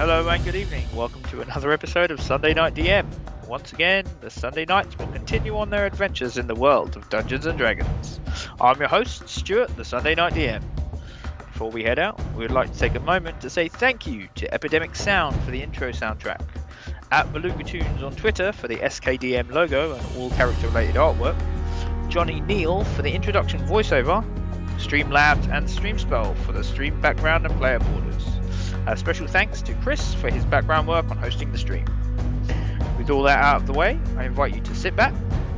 Hello and good evening. Welcome to another episode of Sunday Night DM. Once again, the Sunday Knights will continue on their adventures in the world of Dungeons and Dragons. I'm your host, Stuart, the Sunday Night DM. Before we head out, we would like to take a moment to say thank you to Epidemic Sound for the intro soundtrack, at Beluga Tunes on Twitter for the SKDM logo and all character-related artwork, Johnny Neal for the introduction voiceover, Streamlabs and Streamspell for the stream background and player borders. A special thanks to Chris for his background work on hosting the stream. With all that out of the way, I invite you to sit back,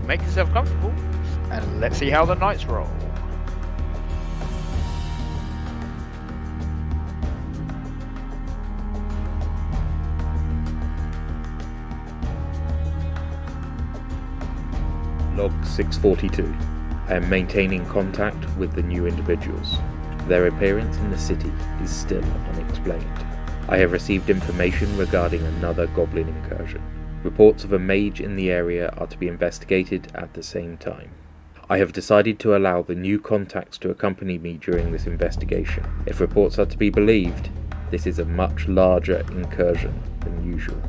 make yourself comfortable, and let's see how the nights roll. Log 642. I am maintaining contact with the new individuals. Their appearance in the city is still unexplained. I have received information regarding another goblin incursion. Reports of a mage in the area are to be investigated at the same time. I have decided to allow the new contacts to accompany me during this investigation. If reports are to be believed, this is a much larger incursion than usual.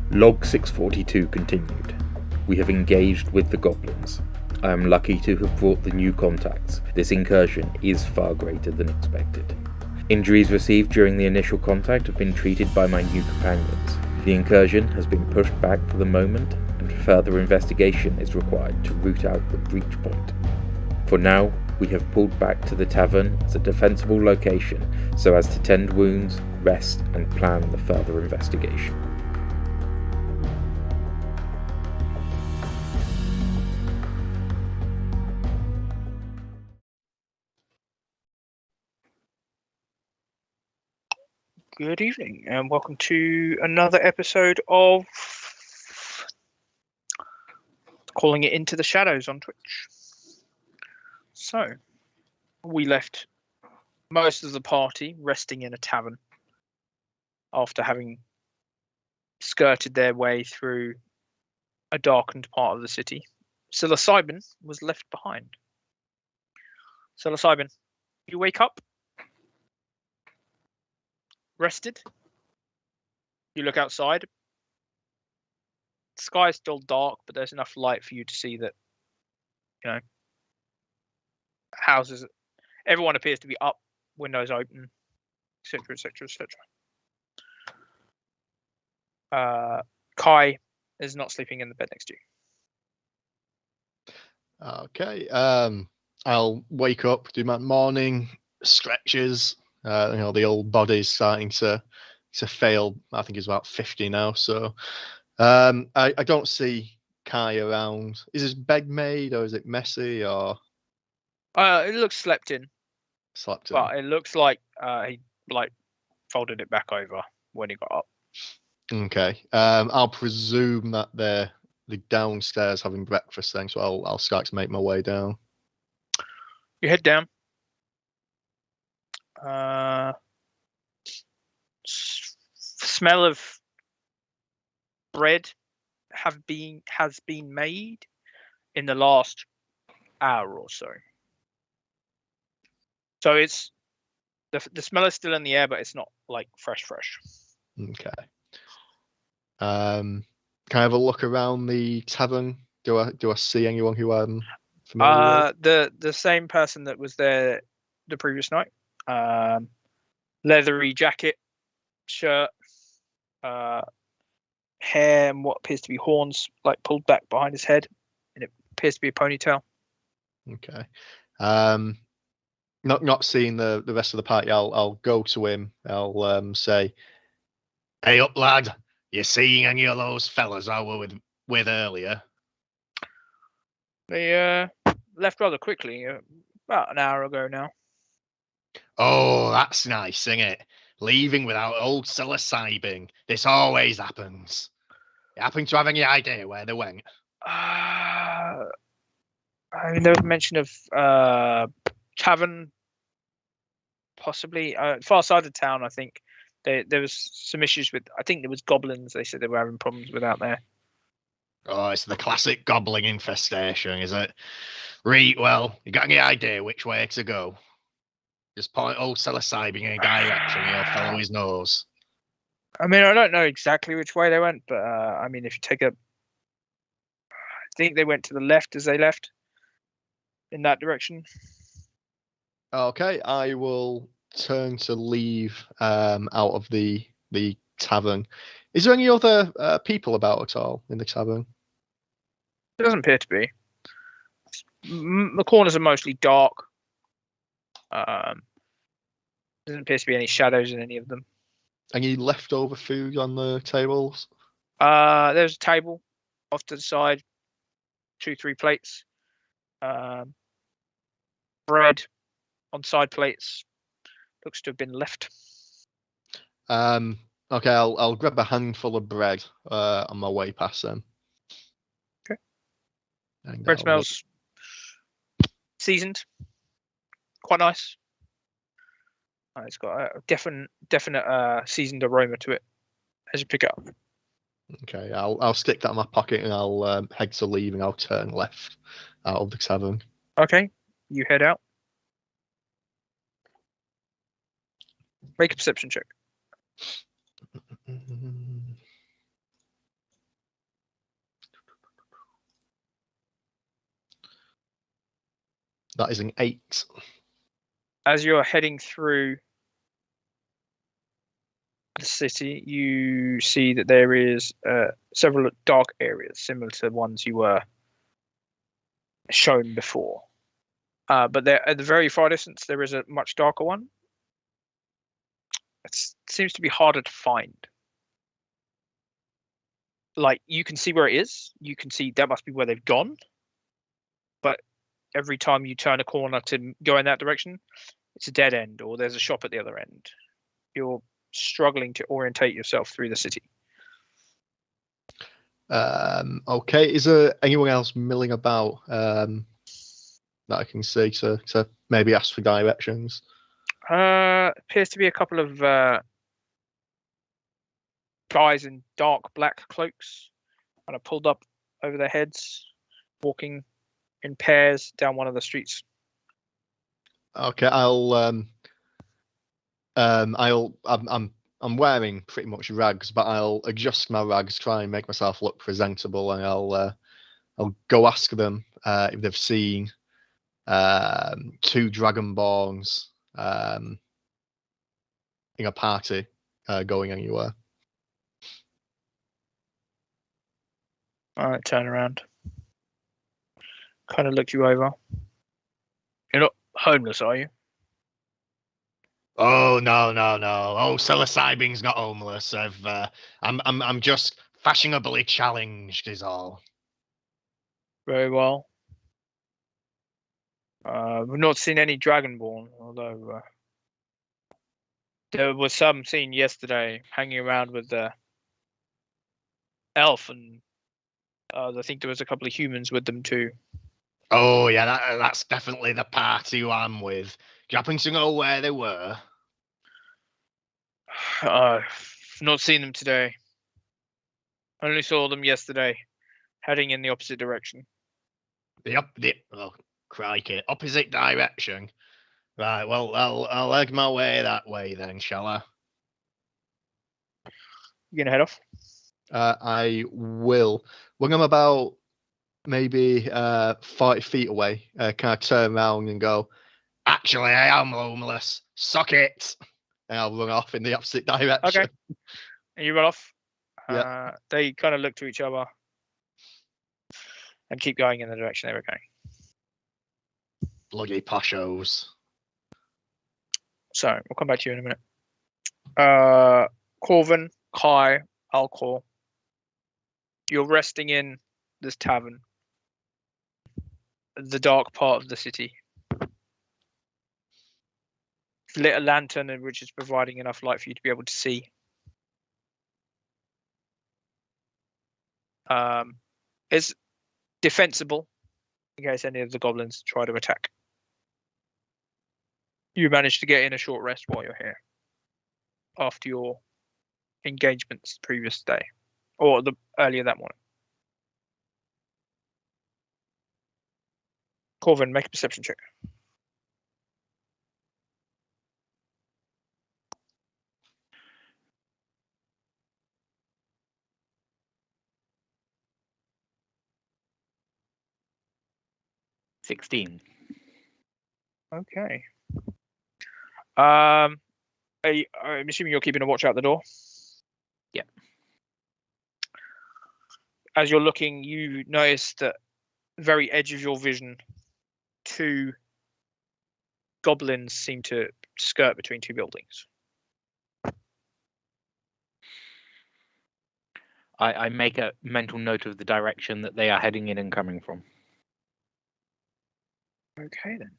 Log 642 continued. We have engaged with the goblins. I am lucky to have brought the new contacts. This incursion is far greater than expected. Injuries received during the initial contact have been treated by my new companions. The incursion has been pushed back for the moment, and further investigation is required to root out the breach point. For now, we have pulled back to the tavern as a defensible location so as to tend wounds, rest, and plan the further investigation. Good evening, and welcome to another episode of calling it Into the Shadows on Twitch. So, we left most of the party resting in a tavern after having skirted their way through a darkened part of the city. Psilocybin was left behind. Psilocybin, you wake up, rested. You look outside. The sky is still dark, but there's enough light for you to see that, houses, everyone appears to be up, windows open, etc., etc., etc. Kai is not sleeping in the bed next to you. Okay. I'll wake up, do my morning stretches. The old body's starting to fail. I think he's about 50 now. So I don't see Kai around. Is his bed made or is it messy or? It looks slept in. Slept in. But it looks like he folded it back over when he got up. Okay. I'll presume that they're downstairs having breakfast then, so I'll start to make my way down. You head down. Smell of bread has been made in the last hour or so. So it's the smell is still in the air, but it's not like fresh. Okay. Can I have a look around the tavern? Do I see anyone who I'm familiar with? The same person that was there the previous night. Leathery jacket, shirt, hair and what appears to be horns pulled back behind his head, and it appears to be a ponytail. Okay. Not seeing the rest of the party, I'll go to him. I'll say, "Hey up, lad! You seeing any of those fellas I were with earlier?" They left rather quickly, about an hour ago now. Oh, that's nice, isn't it? Leaving without old psilocybin. This always happens. You happen to have any idea where they went? I mean, there was mention of tavern, possibly far side of town. I think there was some issues with. I think there was goblins. They said they were having problems with out there. Oh, it's the classic goblin infestation, is it? Right, well, you got any idea which way to go? Just point old psilocybin in a direction, he'll follow his nose. I mean, I don't know exactly which way they went, but I mean, if you take I think they went to the left as they left in that direction. Okay, I will turn to leave out of the tavern. Is there any other people about at all in the tavern? It doesn't appear to be. The corners are mostly dark. Doesn't appear to be any shadows in any of them. Any leftover food on the tables? There's a table off to the side, 2-3 plates. Bread on side plates. Looks to have been left. Okay, I'll grab a handful of bread on my way past them. Okay. And Bread smells seasoned. Quite nice. It's got a definite seasoned aroma to it as you pick it up. Okay, I'll stick that in my pocket and I'll head to leave and I'll turn left out of the tavern. Okay, you head out. Make a perception check. That is an 8. As you're heading through the city, you see that there is several dark areas similar to the ones you were shown before. But there, at the very far distance, there is a much darker one. It seems to be harder to find. Like, you can see where it is. You can see that must be where they've gone. But every time you turn a corner to go in that direction, it's a dead end, or there's a shop at the other end. You're struggling to orientate yourself through the city. Okay, is there anyone else milling about that I can see to maybe ask for directions? Appears to be a couple of guys in dark black cloaks, kind of pulled up over their heads, walking in pairs down one of the streets. Okay, I'm wearing pretty much rags, but I'll adjust my rags, try and make myself look presentable, and I'll go ask them if they've seen 2 Dragonborns in a party going anywhere. All right, turn around. Kind of look you over. You're not homeless, are you? Oh no. Oh, psilocybin's not homeless. I'm just fashionably challenged, is all. Very well. We've not seen any Dragonborn, although there was some seen yesterday hanging around with the elf, and I think there was a couple of humans with them too. Oh yeah, that's definitely the party who I'm with. Do you happen to know where they were? Not seen them today. Only saw them yesterday, heading in the opposite direction. Oh crikey, opposite direction. Right, well, I'll egg my way that way then, shall I? You gonna head off? I will. When I'm about maybe 40 feet away, can I turn around and go, actually, I am homeless. Suck it. And I'll run off in the opposite direction. Okay. And you run off. Yeah. They kind of look to each other and keep going in the direction they were going. Bloody poshos. So we'll come back to you in a minute. Corvin, Kai, Alcor. You're resting in this tavern, the dark part of the city. It's lit a lantern, which is providing enough light for you to be able to see. It's defensible in case any of the goblins try to attack. You managed to get in a short rest while you're here after your engagements the previous day or earlier that morning. Corvin, make a perception check. 16. Okay. I'm assuming you're keeping a watch out the door. Yeah. As you're looking, you notice that very edge of your vision, 2 goblins seem to skirt between 2 buildings. I make a mental note of the direction that they are heading in and coming from. Okay then.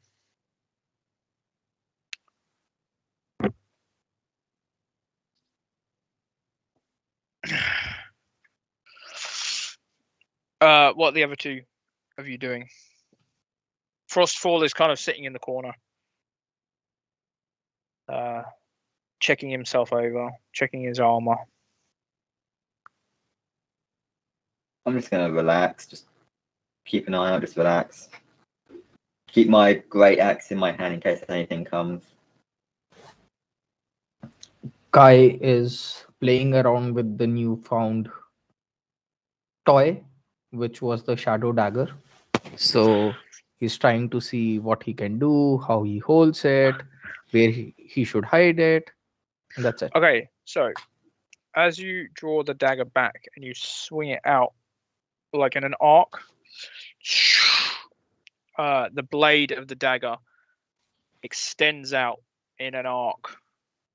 What are the other 2 of you doing? Frostfall is kind of sitting in the corner, checking himself over, checking his armor. I'm just gonna relax, just keep an eye out, just relax. Keep my great axe in my hand in case anything comes. Kai is playing around with the newfound toy, which was the shadow dagger. So he's trying to see what he can do, how he holds it, where he should hide it. And that's it. Okay, so as you draw the dagger back and you swing it out like in an arc, the blade of the dagger extends out in an arc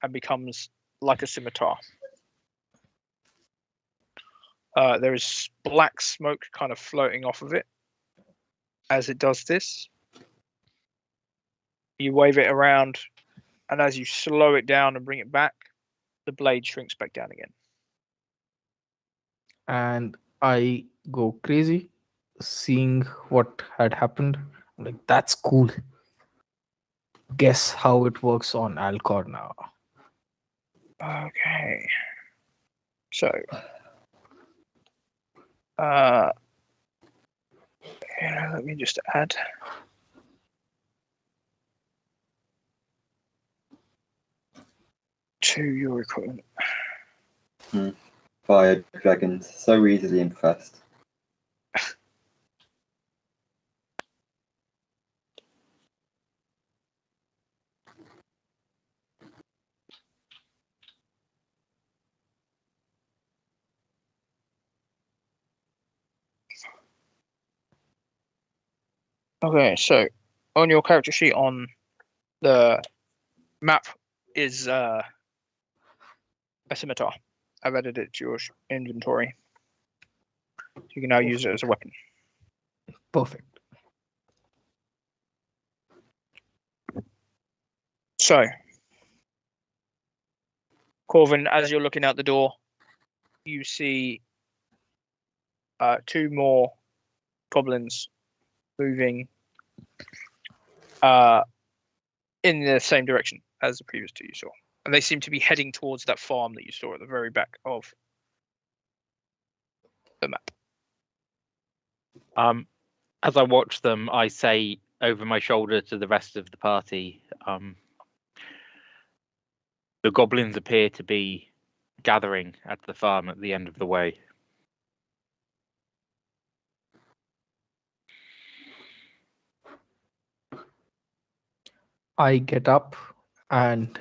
and becomes like a scimitar. There is black smoke kind of floating off of it as it does this. You wave it around, and as you slow it down and bring it back, the blade shrinks back down again. And I go crazy seeing what had happened. I'm like, that's cool. Guess how it works on Alcor now. Okay. So, yeah, let me just add. To your equipment. Fire dragons, so easily impressed. Okay, so on your character sheet on the map is a scimitar. I've added it to your inventory. You can now use it as a weapon. Perfect. So, Corvin, as you're looking out the door, you see 2 more goblins moving in the same direction as the previous 2 you saw. And they seem to be heading towards that farm that you saw at the very back of the map. As I watch them, I say over my shoulder to the rest of the party, the goblins appear to be gathering at the farm at the end of the way. I get up and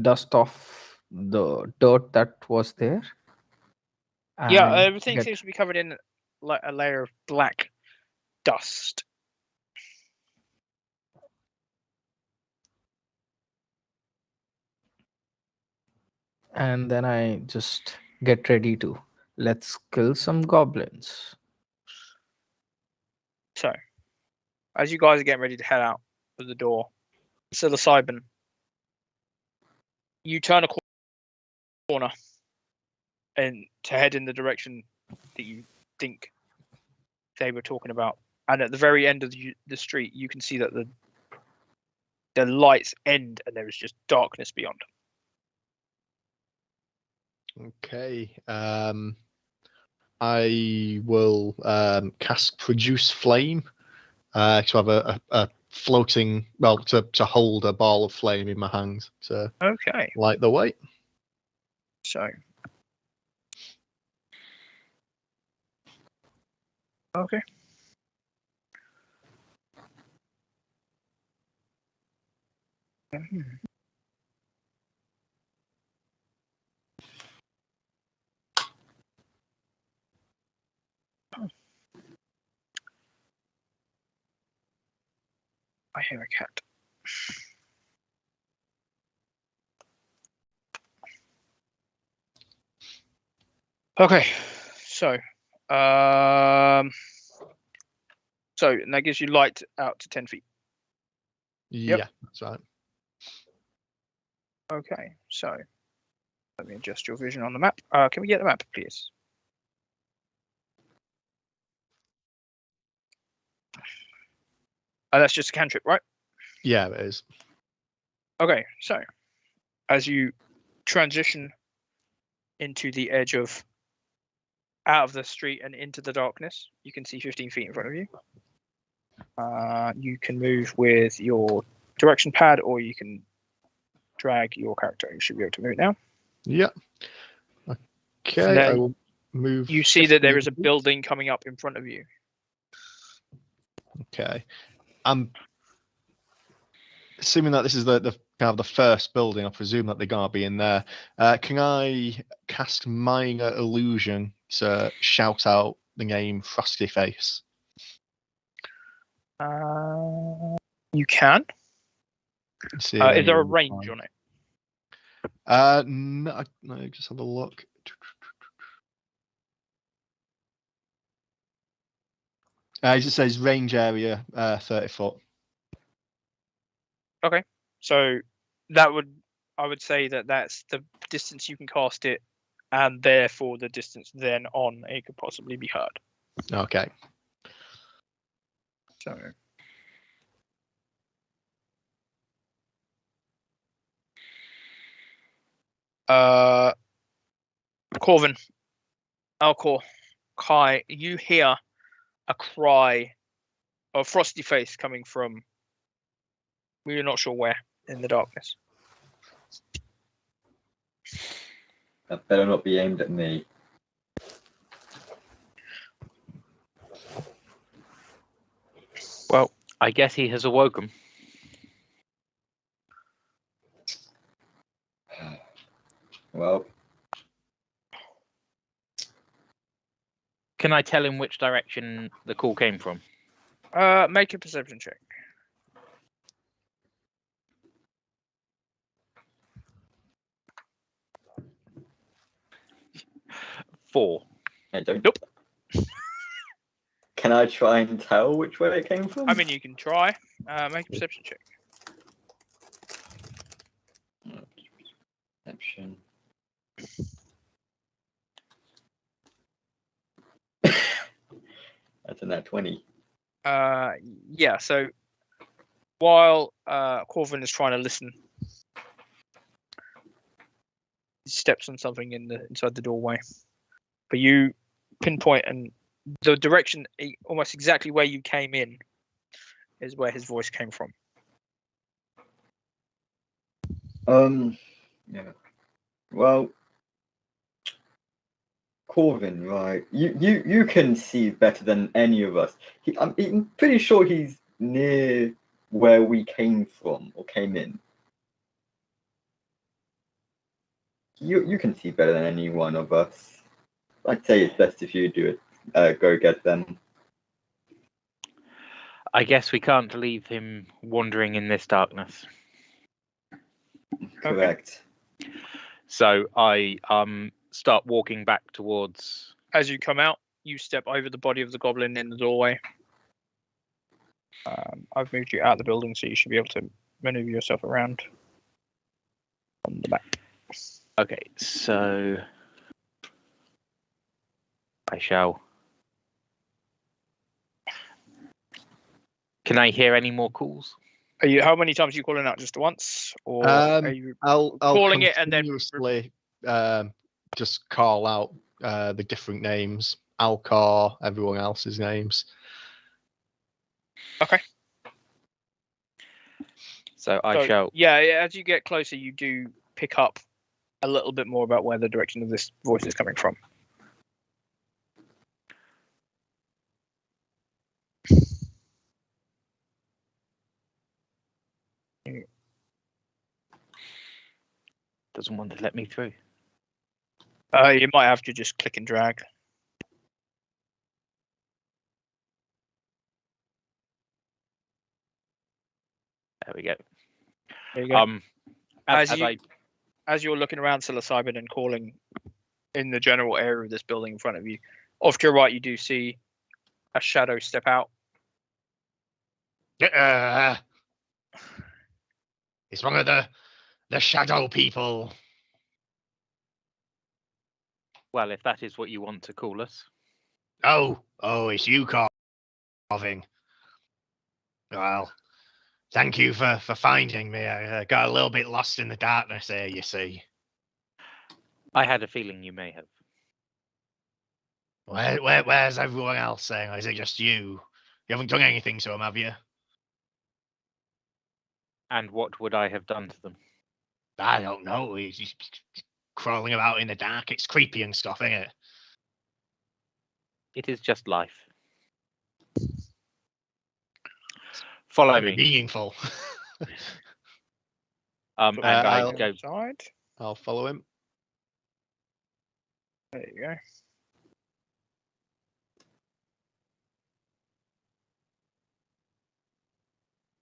dust off the dirt that was there. Yeah, and everything get- seems to be covered in like a layer of black dust. And then I just get ready to let's kill some goblins. So, as you guys are getting ready to head out of the door, psilocybin, you turn a corner and to head in the direction that you think they were talking about. And at the very end of the street, you can see that the lights end and there is just darkness beyond. Okay. I will cast Produce Flame to have a floating, well, to hold a ball of flame in my hands to Okay, light the way. so. Okay. I hear a cat. Okay, so and that gives you light out to 10 feet. Yeah, that's right. Okay, so let me adjust your vision on the map. Can we get the map, please? That's just a cantrip, right? Yeah, it is. Okay, so as you transition into the edge of out of the street and into the darkness, you can see 15 feet in front of you. You can move with your direction pad, or you can drag your character. You should be able to move it now. Yeah. Okay, Now, I will move. you see that there 15 is a feet. building coming up in front of you. Okay. I'm assuming that this is the kind of the first building. I presume that they're gonna be in there. Can I cast minor illusion to shout out the name Frosty Face? You can. See if Is there a anyone range replies. on it? No, just have a look. It just says range area 30 foot. Okay, so that would, I would say that that's the distance you can cast it, and therefore the distance then on it could possibly be heard. Okay. So Corvin, Alcor, Kai, you hear a cry of Frosty Face coming from, we're not sure where, in the darkness. That better not be aimed at me. Well, I guess he has awoken. Well, Can I tell him which direction the call came from? Make a perception check. 4. I don't. Nope. Can I try and tell which way it came from? I mean, you can try. Make a perception check. Perception. That's a nat 20. Yeah. So while Corvin is trying to listen, he steps on something inside the doorway. But you pinpoint, and the direction, almost exactly where you came in, is where his voice came from. Yeah. Well, Corvin, right? You can see better than any of us. I'm pretty sure he's near where we came from or came in. You can see better than any one of us. I'd say it's best if you do it. Go get them. I guess we can't leave him wandering in this darkness. Correct. So I start walking back towards. As you come out, you step over the body of the goblin in the doorway. I've moved you out of the building, so you should be able to maneuver yourself around on the map. Okay, so I shall. Can I hear any more calls? Are you? How many times are you calling out? Just once, or are you I'll calling it and then continuously just call out the different names, Alcor, everyone else's names. Okay. So I shall. Yeah, as you get closer, you do pick up a little bit more about where the direction of this voice is coming from. doesn't want to let me through. You might have to just click and drag. There we go. There you go. As you- I As you're looking around psilocybin and calling in the general area of this building in front of you, off to your right, you do see a shadow step out. It's one of the shadow people. well, if that is what you want to call us, Oh, it's you, Carving. Well, thank you for finding me. I got a little bit lost in the darkness there, you see. I had a feeling you may have. Where's everyone else saying? Or is it just you? You haven't done anything to them, have you? And what would I have done to them? I don't know. He's just crawling about in the dark. It's creepy and stuff, ain't it? It is just life. Follow Very me. meaningful. And I I'll- go. Side. I'll follow him. There you go.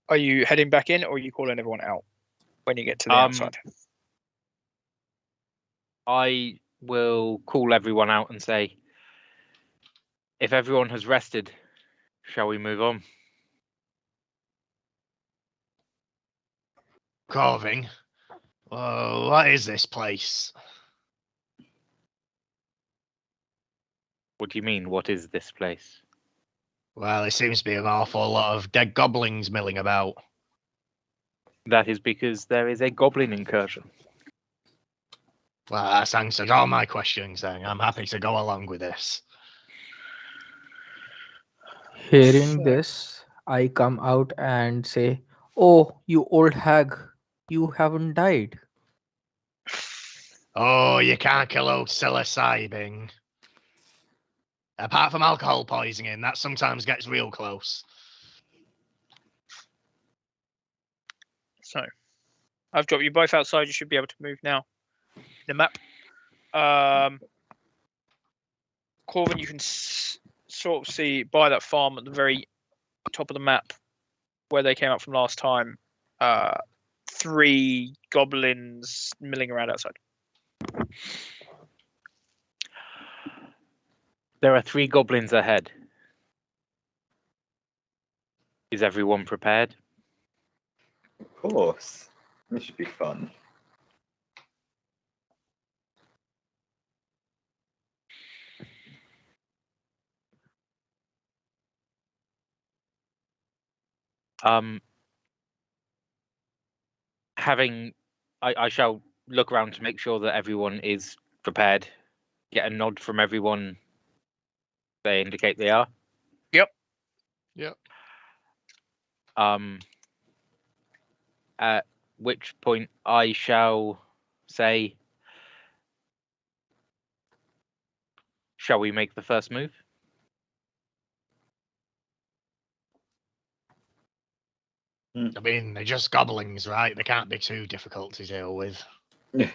Are you heading back in, or are you calling everyone out when you get to the outside? I will call everyone out and say, if everyone has rested, shall we move on? Carving. What is this place? What do you mean? What is this place? Well, there seems to be an awful lot of dead goblins milling about. That is because there is a goblin incursion. Well, that's answered all my questions then. I'm happy to go along with this. Hearing this, I come out and say, "Oh, you old hag, you haven't died." Oh, you can't kill old psilocybin. Apart from alcohol poisoning, that sometimes gets real close. So, I've dropped you both outside. You should be able to move now. The map. Corvin, you can sort of see by that farm at the very top of the map where they came up from last time. 3 goblins milling around outside. There are 3 goblins ahead. Is everyone prepared? Of course. This should be fun. I shall look around to make sure that everyone is prepared. Get a nod from everyone. They indicate they are. Yep. At which point I shall say, shall we make the first move? I mean, they're just goblins, right? They can't be too difficult to deal with. You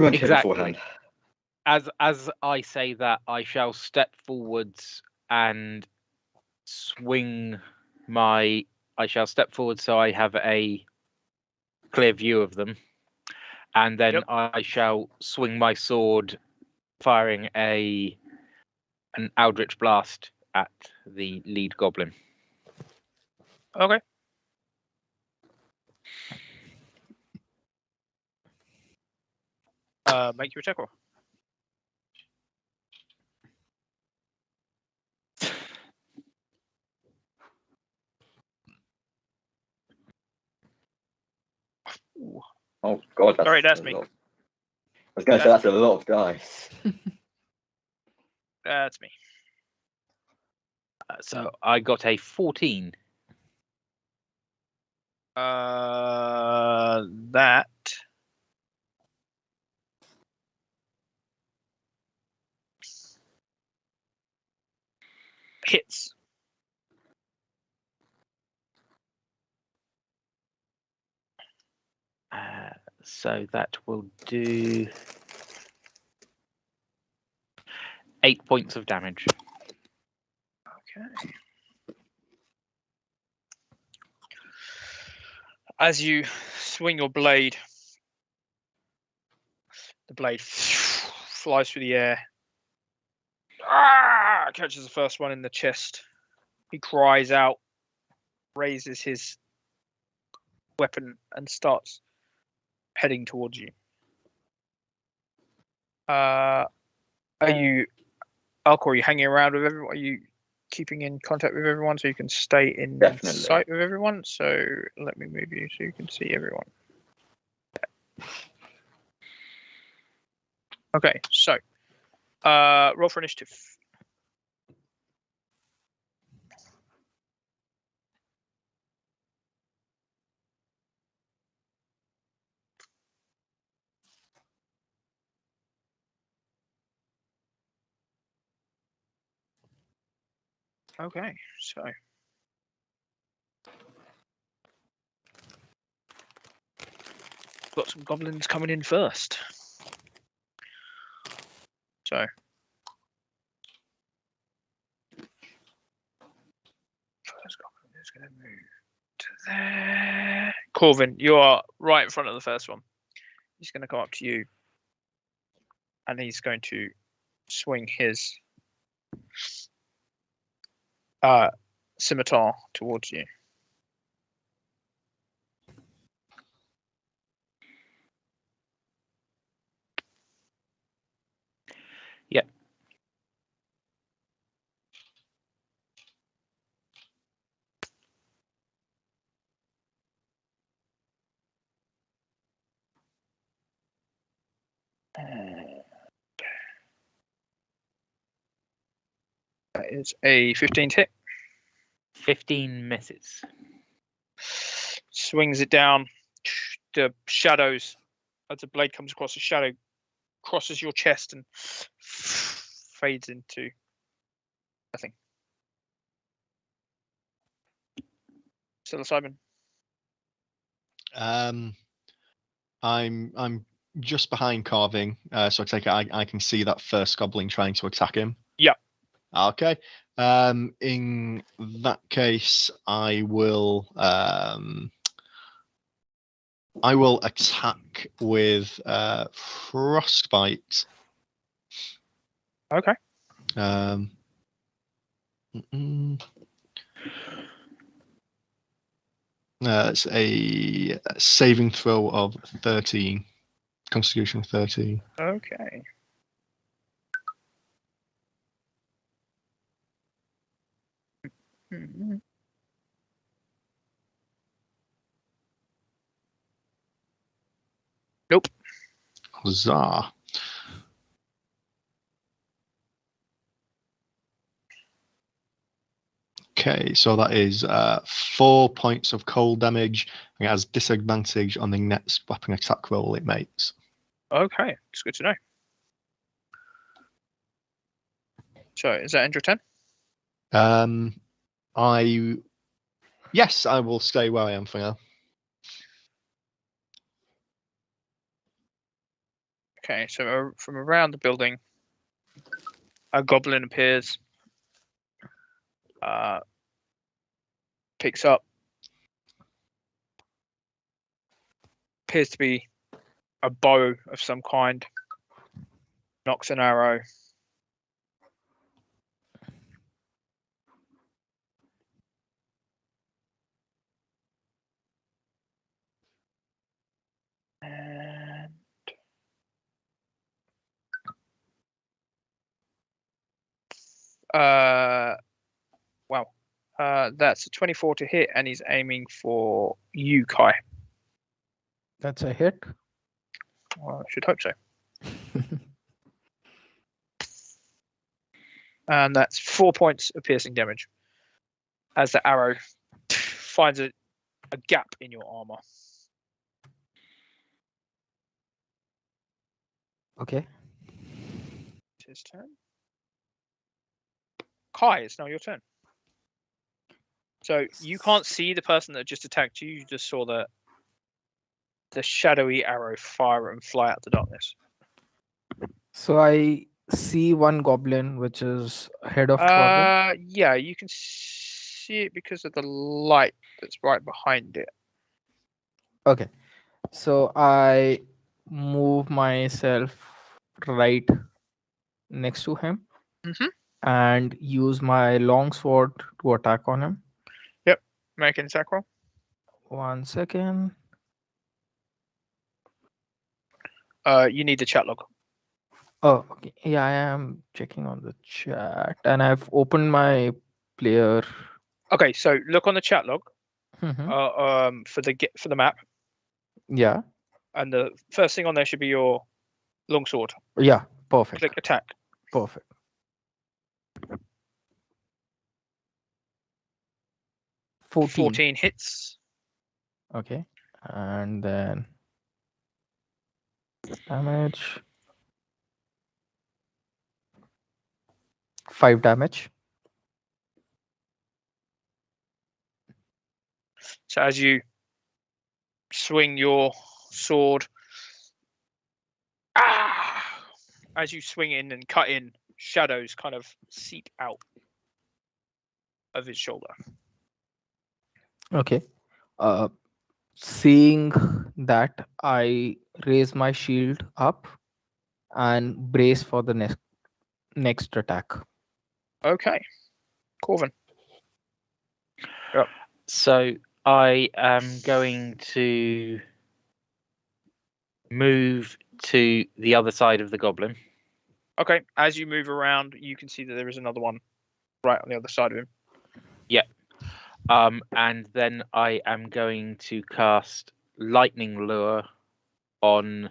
weren't here Exactly. beforehand. As I say that, I shall step forwards and swing my. I shall step forward so I have a clear view of them, and then Yep. I shall swing my sword, firing an Eldritch Blast at the lead goblin. Okay. Make your attack roll. Ooh. Oh god, that's Sorry, that's a me. lot. I was going to say That's that's a lot of dice. That's me. So I got a 14. That hits. So that will do 8 points of damage. Okay. As you swing your blade, the blade flies through the air. Catches the first one in the chest. He cries out, raises his weapon, and starts heading towards you. Are you, Alcor, are you hanging around with everyone? Are you keeping in contact with everyone so you can stay in Definitely. sight with everyone? So let me move you so you can see everyone. Okay, so roll for initiative. Okay, so got some goblins coming in first. So first goblin is going to move to there. Corvin, you are right in front of the first one. He's going to come up to you, and he's going to swing his scimitar towards you. Yep. That is a 15 hit. 15 misses. Swings it down. The shadows, as the blade comes across, the shadow crosses your chest and fades into nothing. Psilocybin. I'm just behind Carving, so I take it I can see that first goblin trying to attack him. Yeah. Okay. In that case, I will attack with frostbite. Okay. It's a saving throw of 13. Constitution 13. Okay. Nope. Huzzah. Okay, so that is 4 points of cold damage, and it has disadvantage on the next weapon attack roll it makes. Okay, it's good to know. So, is that end your turn? Yes, I will stay where I am for now. Okay, so from around the building, a goblin appears, picks up, appears to be a bow of some kind, knocks an arrow. And wow. That's a 24 to hit, and he's aiming for you, Kai. That's a hit. Well, I should hope so. And that's 4 points of piercing damage as the arrow finds a gap in your armor. Okay. It's his turn. Kai, it's now your turn. So you can't see the person that just attacked you. You just saw the the shadowy arrow fire and fly out the darkness. So I see one goblin, which is head of Corbin. Yeah, you can see it because of the light that's right behind it. Okay. So I move myself right next to him Mhm. and use my longsword to attack on him. Make an attack roll. 1 second. You need the chat log. Oh, okay. Yeah, I am checking on the chat and I've opened my player. Okay, so look on the chat log. Mhm. For the map, Yeah. and the first thing on there should be your longsword. Yeah. Perfect. Click attack. Perfect. 14. Hits. Okay. And then damage. 5 damage. So as you swing your sword, as you swing in and cut in, shadows kind of seep out of his shoulder. Okay. Seeing that, I raise my shield up and brace for the next attack. Okay, Corvin. So I am going to move to the other side of the goblin. Okay, as you move around, you can see that there is another one right on the other side of him. And then I am going to cast Lightning Lure on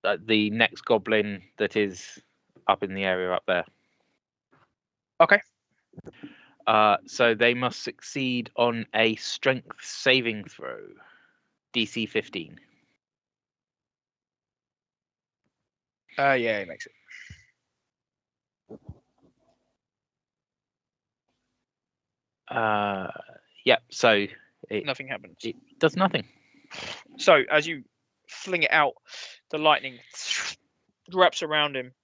the next goblin that is up in the area up there. Okay. So they must succeed on a strength saving throw, DC 15. Yeah, he makes it. Yep. So Nothing happens. it does nothing. So as you fling it out, the lightning wraps around him,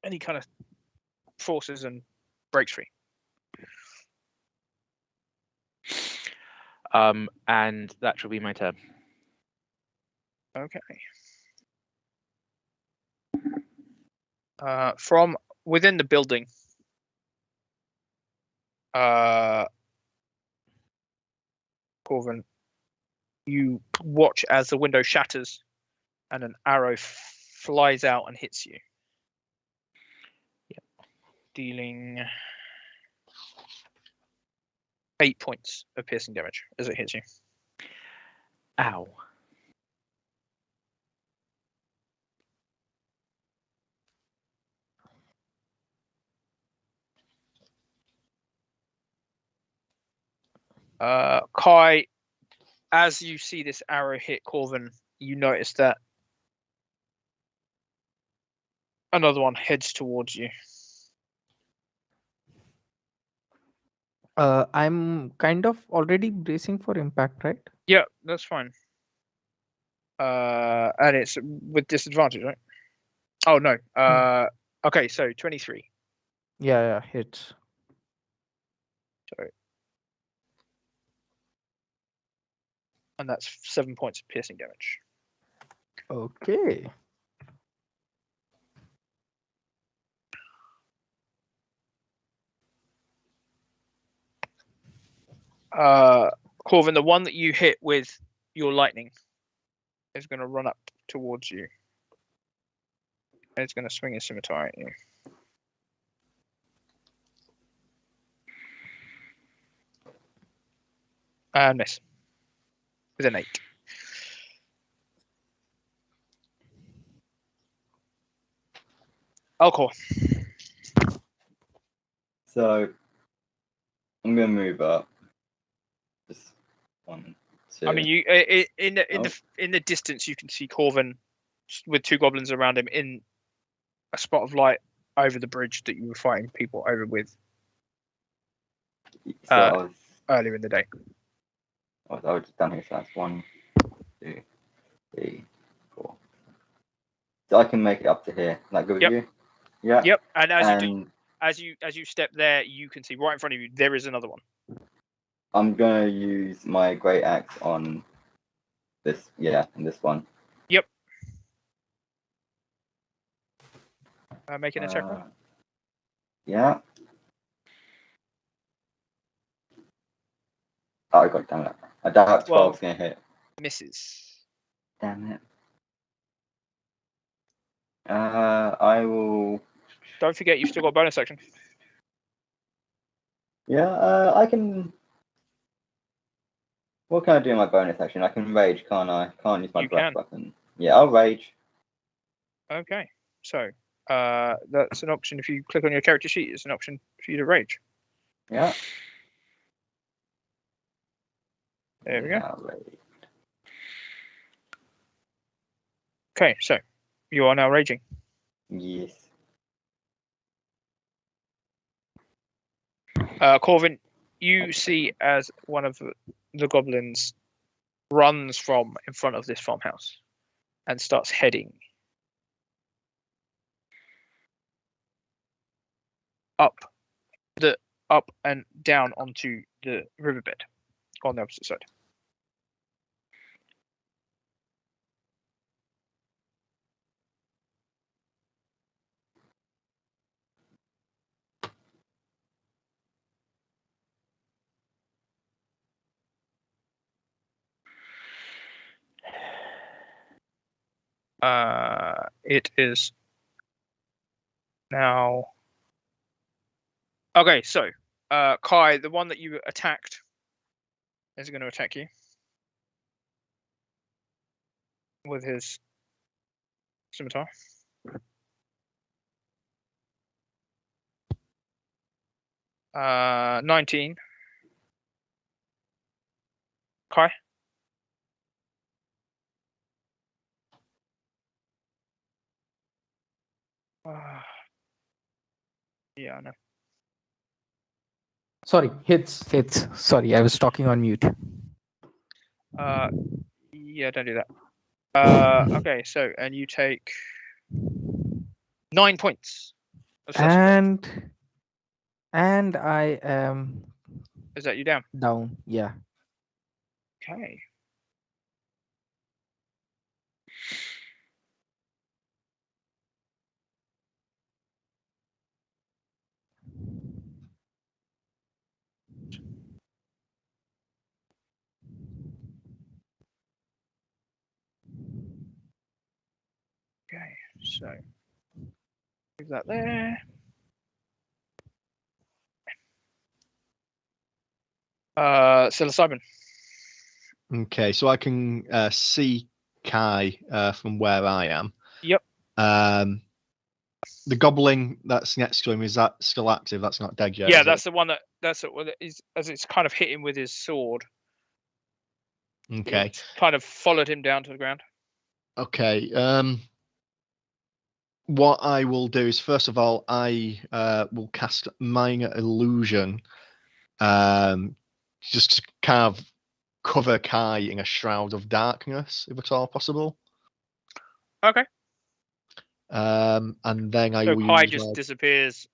and he kind of forces and breaks free. And that shall be my turn. Okay. From within the building, Corvin, you watch as the window shatters and an arrow flies out and hits you. Yep. Dealing 8 points of piercing damage as it hits you. Ow. Kai, as you see this arrow hit Corvin, you notice that another one heads towards you. I'm kind of already bracing for impact, right? Yeah, that's fine. And it's with disadvantage, right? Oh no. Okay, so 23. Yeah, hits. Sorry. And that's 7 points of piercing damage. Okay. Corvin, the one that you hit with your lightning is going to run up towards you. And it's going to swing his scimitar at you. And miss. With an 8. Alcor. So I'm gonna move up. Just 1, 2. I mean, you in the distance, you can see Corvin with 2 goblins around him in a spot of light over the bridge that you were fighting people over with So I was, earlier in the day. I've just done here, so that's 1, 2, 3, 4. So I can make it up to here. Like good with Yep. you? Yeah. Yep. And as you do, And as you step there, you can see right in front of you there is another one. I'm gonna use my great axe on this. Yeah, and this one. Yep. Make an attack roll. Yeah. Oh, I got it, damn it. I doubt 12's gonna hit. Misses. Damn it. I will. Don't forget you've still got bonus action. Yeah, I can. What can I do in my bonus action? I can rage, can't I? Can't use my You breath can. weapon. Yeah, I'll rage. Okay. So that's an option. If you click on your character sheet, it's an option for you to rage. Yeah. There we go. Yeah, rage. Okay, so you are now raging. Yes. Corvin, you see as one of the goblins runs from in front of this farmhouse and starts heading up and down onto the riverbed on the opposite side. It is now. Okay, so Kai, the one that you attacked, is going to attack you with his scimitar. Uh, 19. Kai. Yeah, I know. Sorry, hits. Sorry, I was talking on mute. Yeah, don't do that. Okay, so and you take 9 points of slashing damage. And I am Is that you down? down. Yeah. Okay. Okay, so leave that there. Psilocybin. Okay, so I can see Kai from where I am. Yep. The goblin that's next to him, is that still active? That's not dead yet. Yeah, is that's it? the one that's what is as it's kind of hit him with his sword. Okay. It's kind of followed him down to the ground. Okay. What I will do is, first of all, I will cast Minor Illusion, just to kind of cover Kai in a shroud of darkness, if at all possible. Okay. And then I So will Kai use just my... disappears.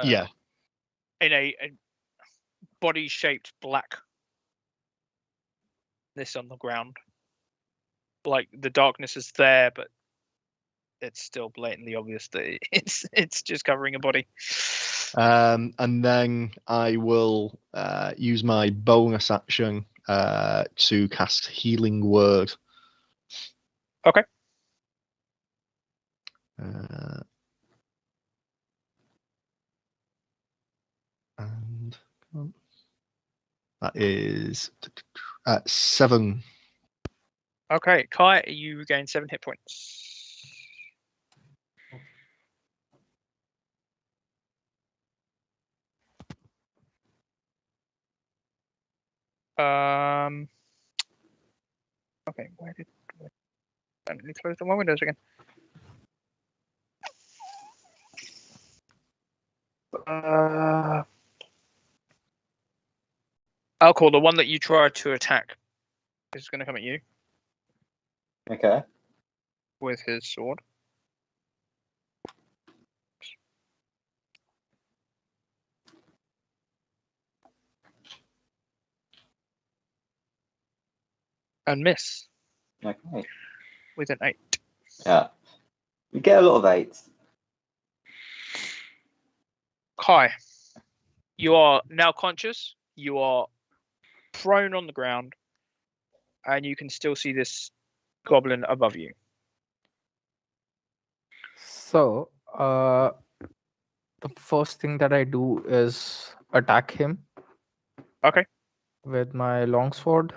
Yeah. In a body-shaped black this on the ground. Like the darkness is there, but it's still blatantly obvious that it's just covering a body. And then I will use my bonus action to cast Healing Word. Okay. And that is 7. Okay, Kai, you regain 7 hit points. Okay, let me close all my windows again. Alcor, the one that you tried to attack, is going to come at you Okay. with his sword. And miss Okay. with an 8. Yeah. You get a lot of 8s. Kai, you are now conscious. You are prone on the ground, and you can still see this goblin above you. So, the first thing that I do is attack him. Okay. With my longsword.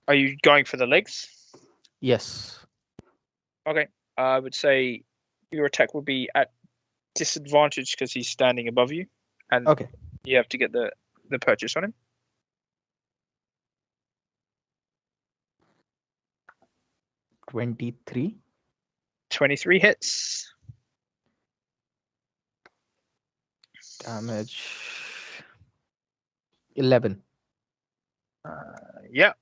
Are you going for the legs? Yes. Okay. I would say your attack would be at disadvantage because he's standing above you, and Okay. you have to get the purchase on him. 23. 23 hits. Damage 11. Yeah.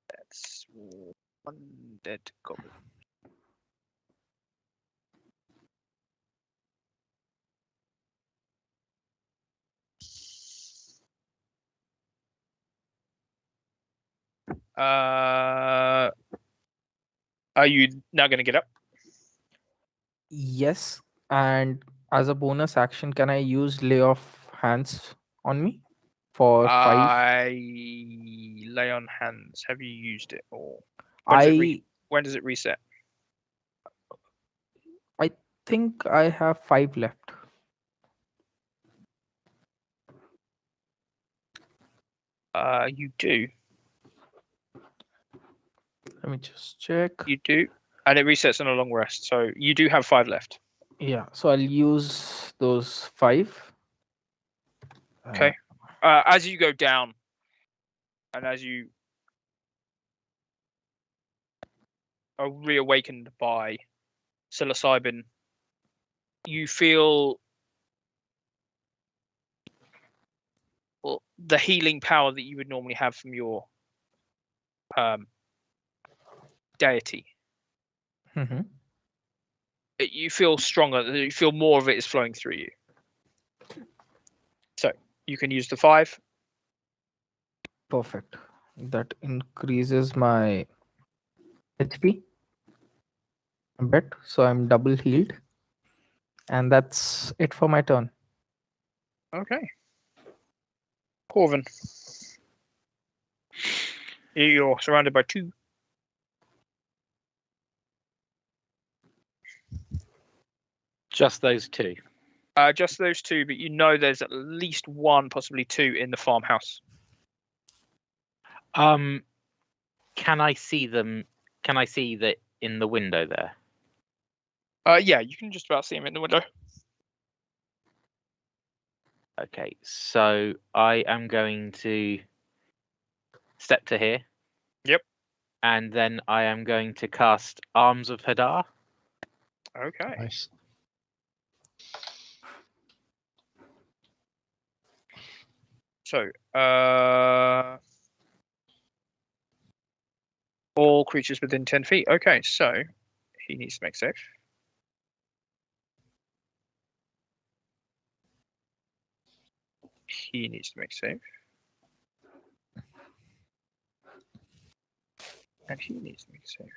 That's one dead goblin. Are you now going to get up? Yes. And as a bonus action, can I use lay of hands on me for 5? Lay on hands. Have you used it or I when does it reset? think I have 5 left. You do. Let me just check. You do. And it resets on a long rest. So you do have 5 left. Yeah. So I'll use those 5. Okay. As you go down and as you are reawakened by psilocybin, you feel the healing power that you would normally have from your deity. Mm-hmm. You feel stronger. You feel more of it is flowing through you. So you can use the 5. Perfect. That increases my HP a bit, so I'm double healed. And that's it for my turn. Okay. Corvin. You're surrounded by 2. Just those 2. Just those 2, but you know there's at least 1, possibly 2 in the farmhouse. Can I see them? Can I see that in the window there? Yeah, you can just about see him in the window. Okay, so I am going to step to here. Yep. And then I am going to cast Arms of Hadar. Okay. Nice. So, all creatures within 10 feet. Okay, so he needs to make save. He needs to make save. And he needs to make save.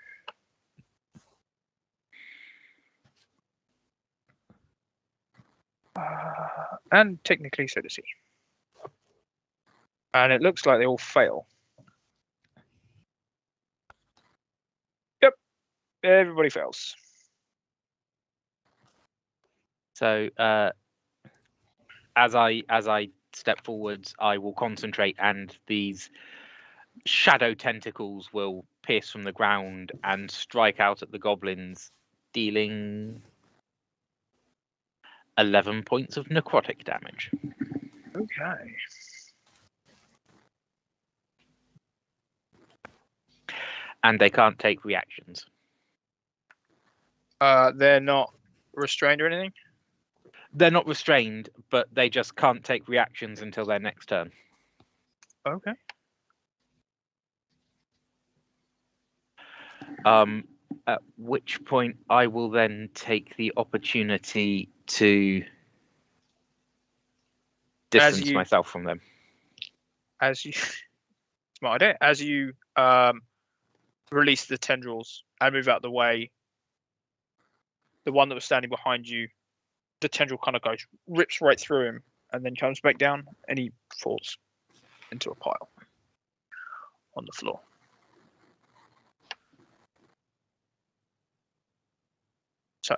And technically, so does he. And it looks like they all fail. Yep, everybody fails. So as I step forwards, I will concentrate, and these shadow tentacles will pierce from the ground and strike out at the goblins, dealing 11 points of necrotic damage. Okay. And they can't take reactions. They're not restrained or anything? They're not restrained, but they just can't take reactions until their next turn. Okay. At which point I will then take the opportunity to distance you- myself from them. As you smart idea. As you release the tendrils and move out the way, the one that was standing behind you, the tendril kind of rips right through him, and then comes back down, and he falls into a pile on the floor. So,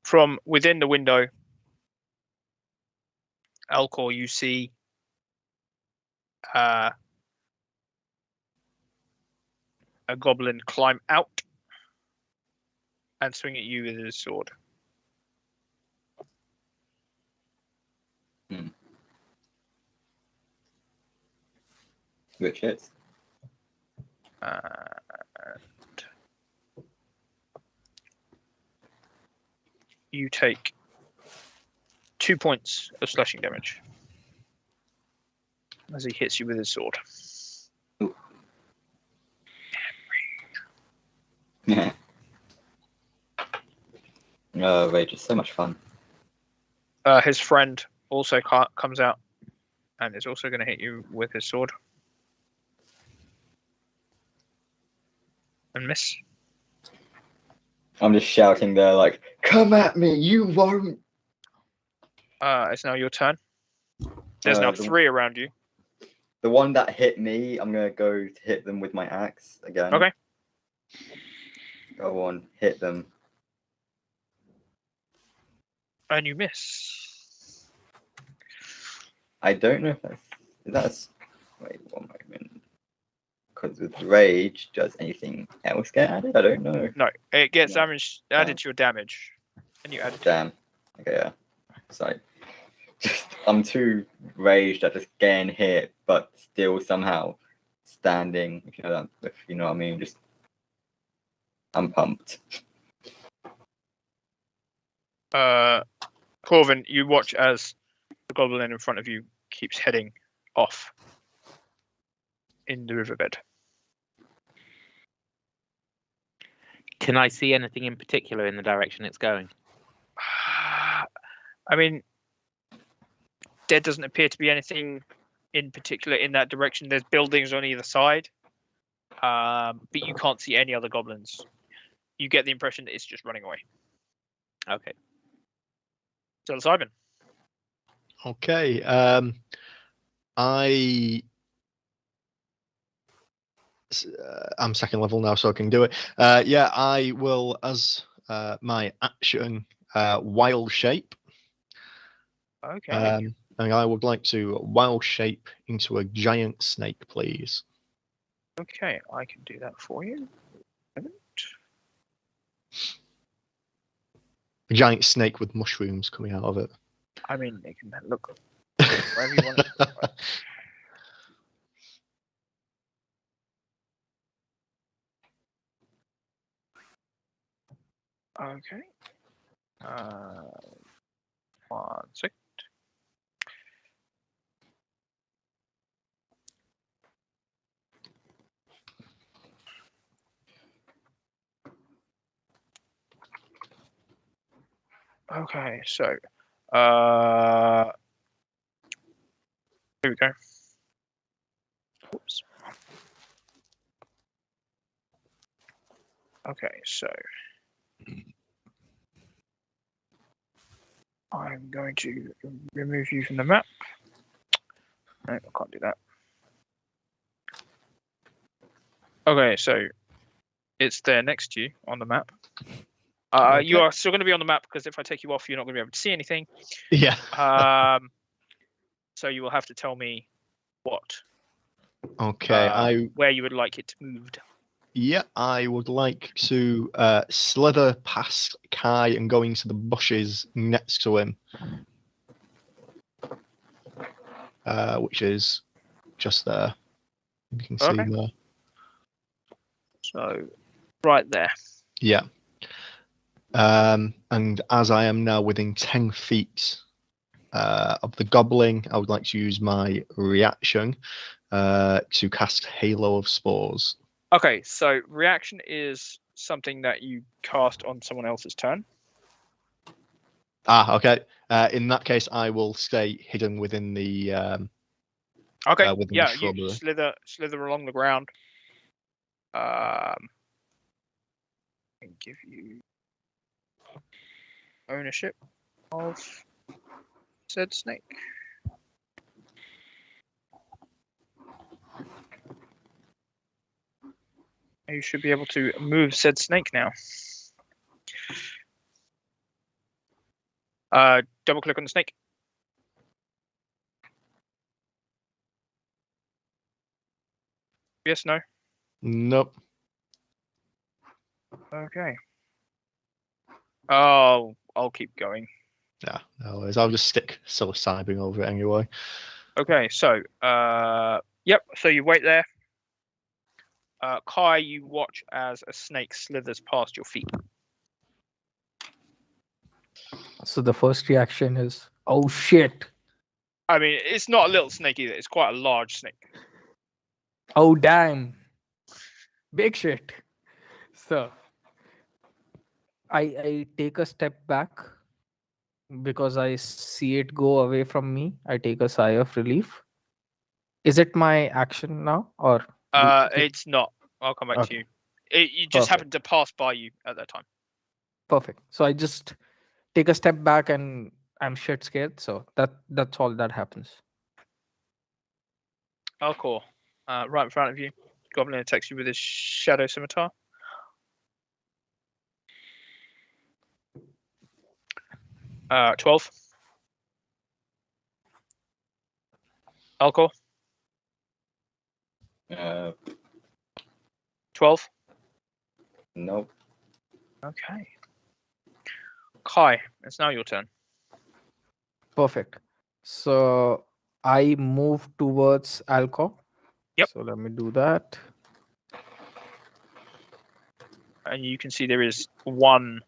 from within the window, Alcor, you see a goblin climb out and swing at you with his sword. Which hits. You take 2 points of slashing damage as he hits you with his sword. Yeah. Oh, Rage is so much fun. His friend also comes out and is also going to hit you with his sword. And miss. I'm just shouting there like, come at me, you won't. It's now your turn. There's now 3 around you. The one that hit me, I'm going to go to hit them with my axe again. Okay. Go on, hit them. And you miss. I don't know if that's... Wait, one moment. Because with Rage, does anything else get added? I don't know. No, it gets No. damage added to your damage. And you add it. Damn. Okay, yeah. So, I'm too raged at just getting hit, but still somehow standing, if you know what I mean. Just, I'm pumped. Corvin, you watch as the goblin in front of you keeps heading off in the riverbed. Can I see anything in particular in the direction it's going? I mean, there doesn't appear to be anything in particular in that direction. There's buildings on either side, but you can't see any other goblins. You get the impression that it's just running away. Okay. So, Simon. Okay. I'm second level now, so I can do it. Yeah, I will, as my action, wild shape. Okay. And I would like to wild shape into a giant snake, please. Okay, I can do that for you. A giant snake with mushrooms coming out of it. I mean, it can look wherever you want it. Okay. 1 second. Okay, so here we go. Oops. Okay, so I'm going to remove you from the map. No, I can't do that. Okay, so it's there next to you on the map. Okay. You are still going to be on the map because if I take you off, you're not going to be able to see anything. Yeah. So you will have to tell me what. Okay. Where you would like it moved. Yeah, I would like to slither past Kai and go into the bushes next to him, which is just there. You can see Okay. there. So right there. Yeah. And as I am now within 10 feet of the goblin, I would like to use my reaction to cast Halo of Spores. Okay, so reaction is something that you cast on someone else's turn. Okay. In that case, I will stay hidden within the Okay, within the yeah, you shrubbery. slither along the ground. And give you ownership of said snake. You should be able to move said snake now. Double click on the snake. Yes, no. Nope. Okay. Oh, I'll keep going. Yeah, no worries. I'll just stick psilocybin over it anyway. Okay, so yep. So you wait there. Kai, you watch as a snake slithers past your feet. So the first reaction is, oh shit. I mean, it's not a little snake either. It's quite a large snake. Oh damn. Big shit. So I take a step back because I see it go away from me. I take a sigh of relief. Is it my action now or It's not. I'll come back to Okay. you. You just Perfect. happened to pass by you at that time. Perfect. So I just take a step back and I'm shit scared. So that's all that happens. Alcor, right in front of you. Goblin attacks you with his shadow scimitar. Uh, 12. Alcor, 12. Nope. Okay. Kai, it's now your turn. Perfect. So I move towards Alcor. Yep. So let me do that. And you can see there is one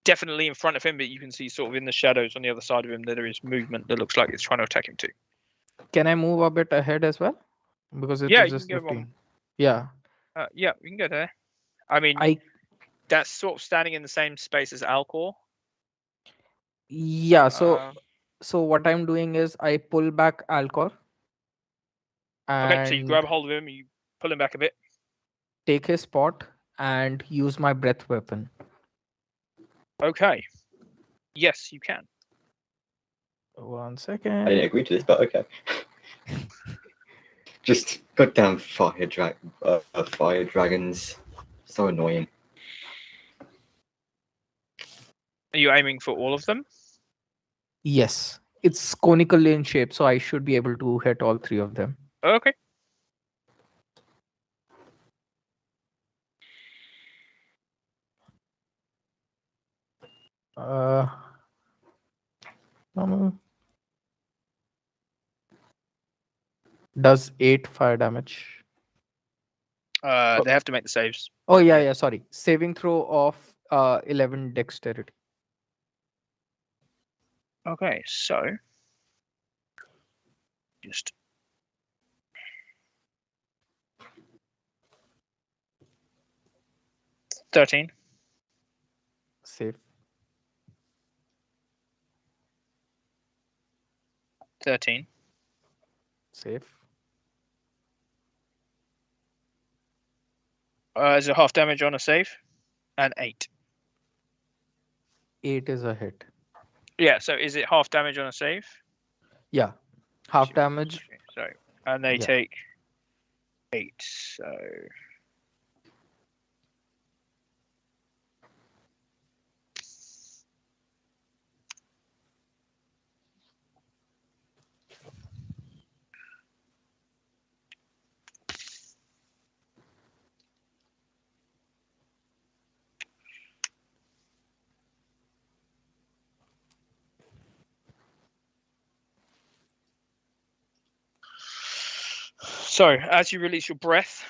definitely in front of him, but you can see sort of in the shadows on the other side of him that there is movement that looks like it's trying to attack him too. Can I move a bit ahead as well? Because it Yeah, was you just can go 15. Yeah. Yeah, we can go there. I mean, that's sort of standing in the same space as Alcor. Yeah, so what I'm doing is I pull back Alcor Okay, so you and grab a hold of him, you pull him back a bit. take his spot and use my breath weapon. Okay. Yes, you can. 1 I second. didn't agree to this, but okay. Just goddamn fire dragons. So annoying. Are you aiming for all of them? Yes, it's conical in shape, so I should be able to hit all 3 of them. Okay. Does 8 fire damage? They have to make the saves. Oh yeah, sorry. Saving throw of 11 dexterity. Okay, so just 13. Save. 13. Save. Is it half damage on a save? And 8. 8 is a hit. Yeah, so is it half damage on a save? Yeah. Half damage. So, and they Yeah. take 8. So So, as you release your breath,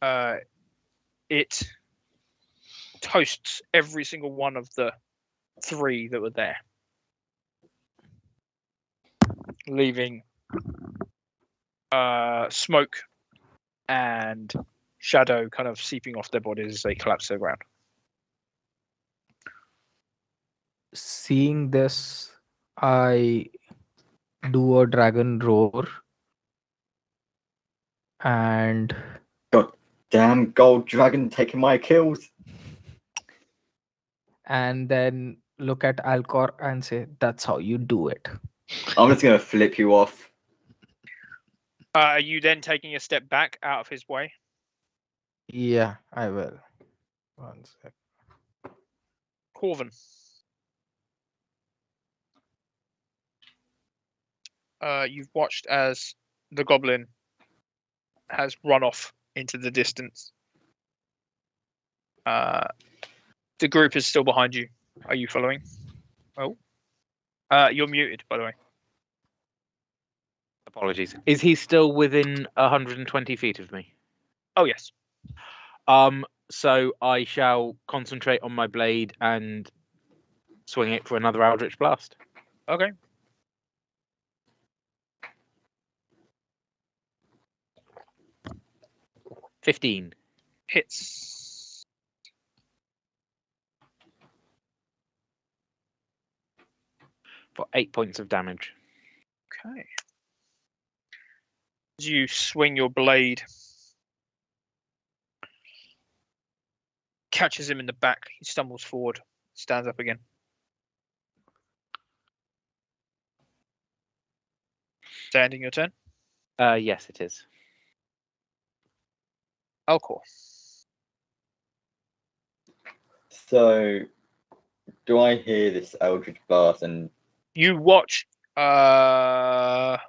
it toasts every single one of the 3 that were there, leaving smoke and shadow kind of seeping off their bodies as they collapse to the ground. Seeing this, I do a dragon roar and Damn gold dragon taking my kills. then look at Alcor and say, "That's how you do it." I'm just gonna flip you off. Are you then taking a step back out of his way? Yeah, I will. One sec. Corvin. You've watched as the goblin has run off into the distance. The group is still behind you. Are you following? Oh. You're muted, by the way. Apologies. Is he still within 120 feet of me? Oh, yes. So I shall concentrate on my blade and swing it for another Eldritch Blast. Okay. $15. Hits. For 8 points of damage. Okay. As you swing your blade, catches him in the back. He stumbles forward, stands up again. Is that ending your turn? Yes, it is. Alcor. So, do I hear this Eldritch Blast and You watch. Your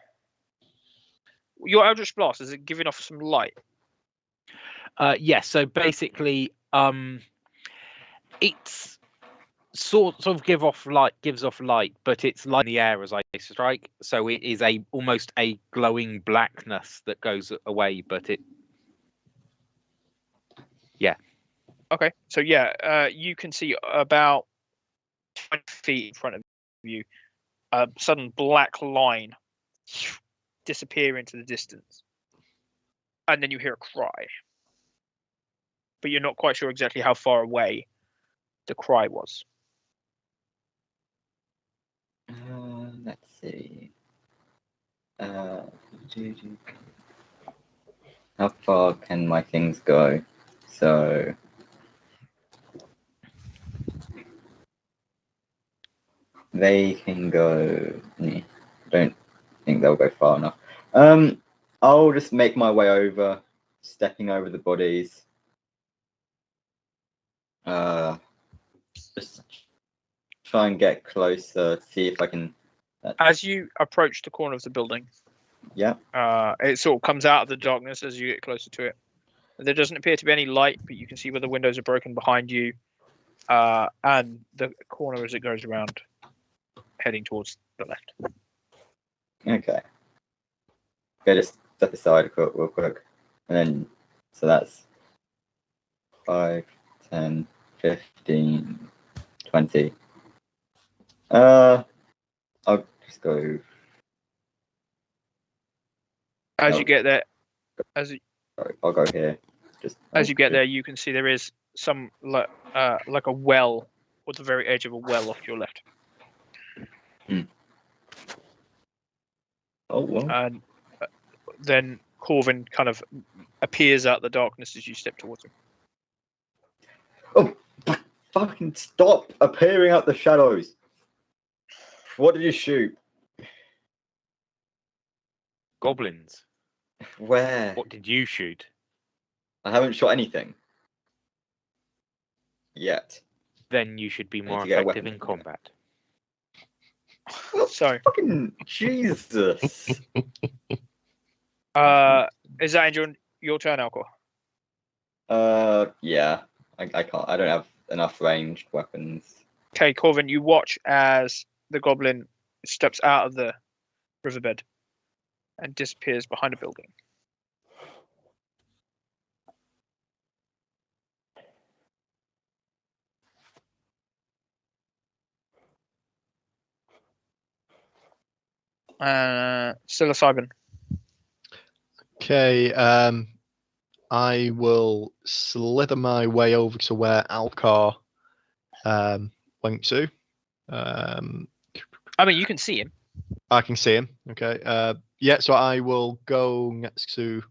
Eldritch Blast, is it giving off some light? Yes, so basically, it's sort of gives off light, but it's light in the air as I strike. So it is almost a glowing blackness that goes away, but it. Yeah. Okay, so you can see about 20 feet in front of you a sudden black line disappear into the distance. And then you hear a cry. But you're not quite sure exactly how far away the cry was. let's see. How far can my things go? So they can go. Don't think they'll go far enough. I'll just make my way over, stepping over the bodies. Just try and get closer, see if I can. As you approach the corner of the building, Yeah. it sort of comes out of the darkness as you get closer to it. There doesn't appear to be any light, but you can see where the windows are broken behind you, and the corner as it goes around, heading towards the left. Okay. Okay, just step aside real quick. And then, so that's 5, 10, 15, 20. I'll just go. As No. you get there, Sorry, I'll go here. as you get there, you can see there is some like a well, or the very edge of a well off to your left. Oh well. And then Corvin kind of appears out the darkness as you step towards him. Oh, fucking stop appearing out the shadows! What did you shoot? Goblins. Where? What did you shoot? I haven't shot anything yet. Then you should be need more to get a effective weapon. in combat. So, Fucking Jesus! is that your turn, Alcor? Yeah. I can't. I don't have enough ranged weapons. Okay, Corvin, you watch as the goblin steps out of the riverbed and disappears behind a building. Psilocybin. Okay. I will slither my way over to where Alcar went to. I mean, you can see him. I can see him. Okay. Yeah. So I will go next to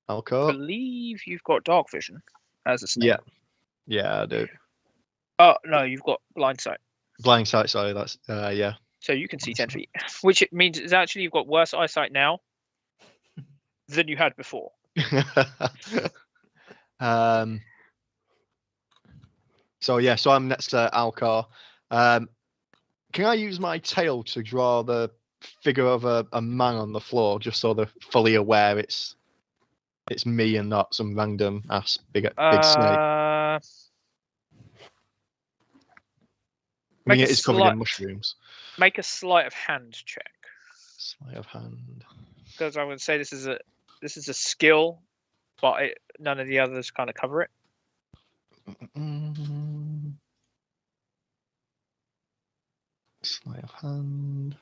I Alcar. believe you've got dark vision as a snake. Yeah. Yeah, I do. Oh no, you've got blind sight, Blind sight. Sorry, that's yeah. so you can see 10 feet, which it means is actually you've got worse eyesight now than you had before. So yeah, so I'm next to Alcar. Can I use my tail to draw the figure of a man on the floor, just so they're fully aware it's me and not some random ass big snake? I mean, make it a is covered slight- in mushrooms. Make a sleight of hand check, Sleight of hand. because I would say this is a skill, but none of the others kind of cover it. Sleight of hand.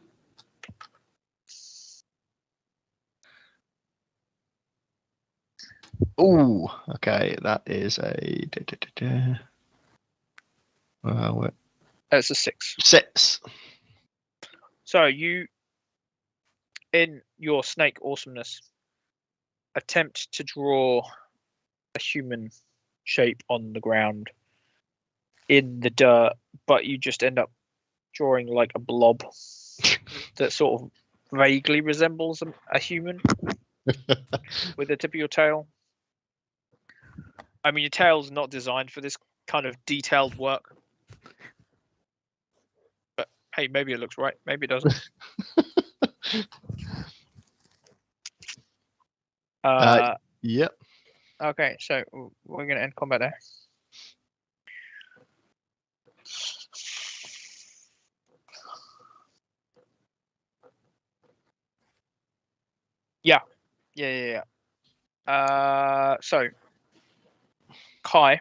Ooh, okay, that is a what? It's a 6. 6. So you, in your snake awesomeness, attempt to draw a human shape on the ground in the dirt, but you just end up drawing like a blob that sort of vaguely resembles a human with the tip of your tail. I mean, your tail's not designed for this kind of detailed work. But hey, maybe it looks right, maybe it doesn't. Yep. Okay, so we're going to end combat there. Yeah. So, Kai,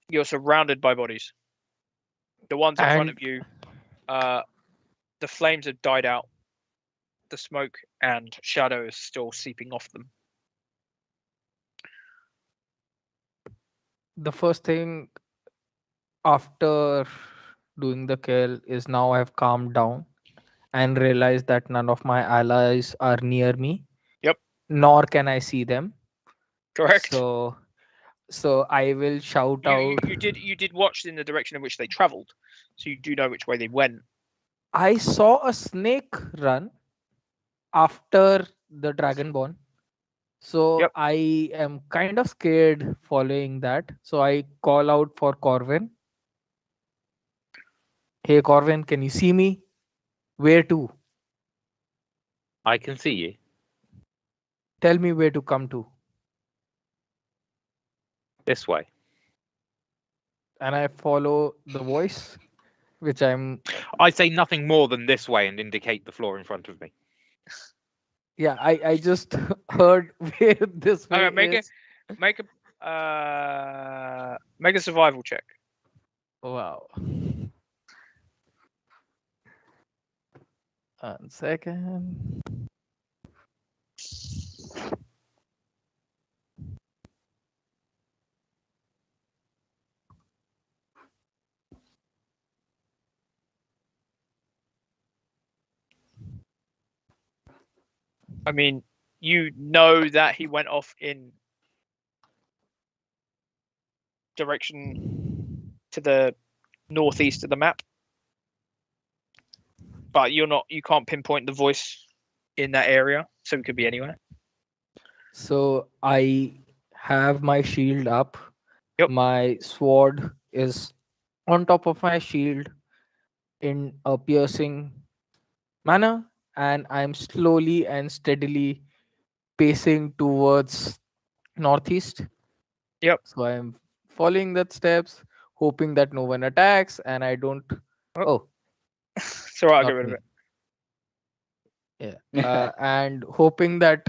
you're surrounded by bodies. The ones in front And- of you, the flames have died out. The smoke and shadow is still seeping off them. The first thing after doing the kill is now I've calmed down and realized that none of my allies are near me. Yep. Nor can I see them. Correct. So I will shout out. You did watch in the direction in which they travelled, so you do know which way they went. I saw a snake run after the Dragonborn. So Yep. I am kind of scared following that. So I call out for Corvin. Hey Corvin, can you see me? Where to? I can see you. Tell me where to come to. This way. And I follow the voice, which I'm. I say nothing more than this way and indicate the floor in front of me. Yeah, I just heard where this way Okay, is. make a survival check. Wow. 1 second. I mean, you know that he went off in direction to the northeast of the map, but you can't pinpoint the voice in that area, so it could be anywhere. So I have my shield up. Yep. My sword is on top of my shield in a piercing manner, and I'm slowly and steadily pacing towards northeast. Yep. So I'm following that steps, hoping that no one attacks and I don't. Oh, It's alright, I'll not get rid of me. it. And hoping that,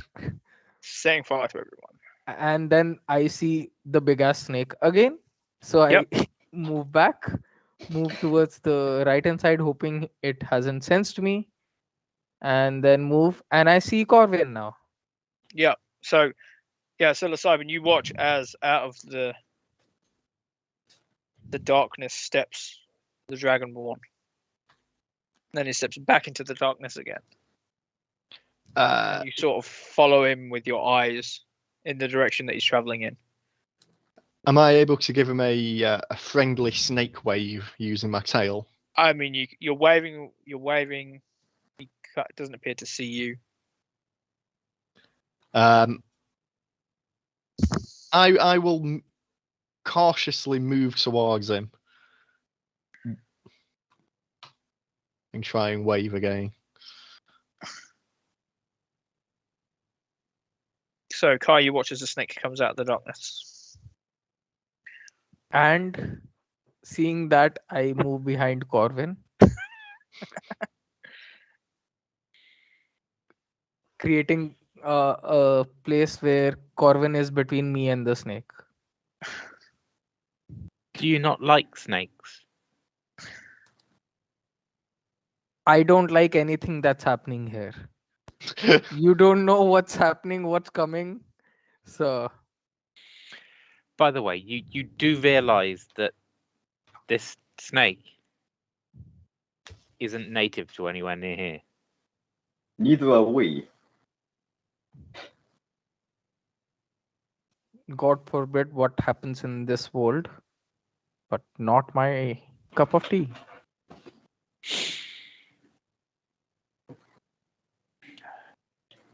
Setting fire to everyone. and then I see the big ass snake again. So I Yep. move back, move towards the right hand side, hoping it hasn't sensed me. and then move, and I see Corvin now. Yeah. So, yeah, psilocybin, you watch as out of the darkness steps the Dragonborn. Then he steps back into the darkness again. Uh, You sort of follow him with your eyes in the direction that he's traveling in. am I able to give him a friendly snake wave using my tail? I mean, you're waving. You're waving. He doesn't appear to see you. I will cautiously move towards him and try and wave again. So, Kai, you watch as the snake comes out of the darkness. And seeing that, I move behind Corvin, creating a place where Corvin is between me and the snake. Do you not like snakes? I don't like anything that's happening here. You don't know what's happening, what's coming. So, By the way, you do realize that this snake isn't native to anywhere near here. Neither are we. God forbid what happens in this world, but not my cup of tea.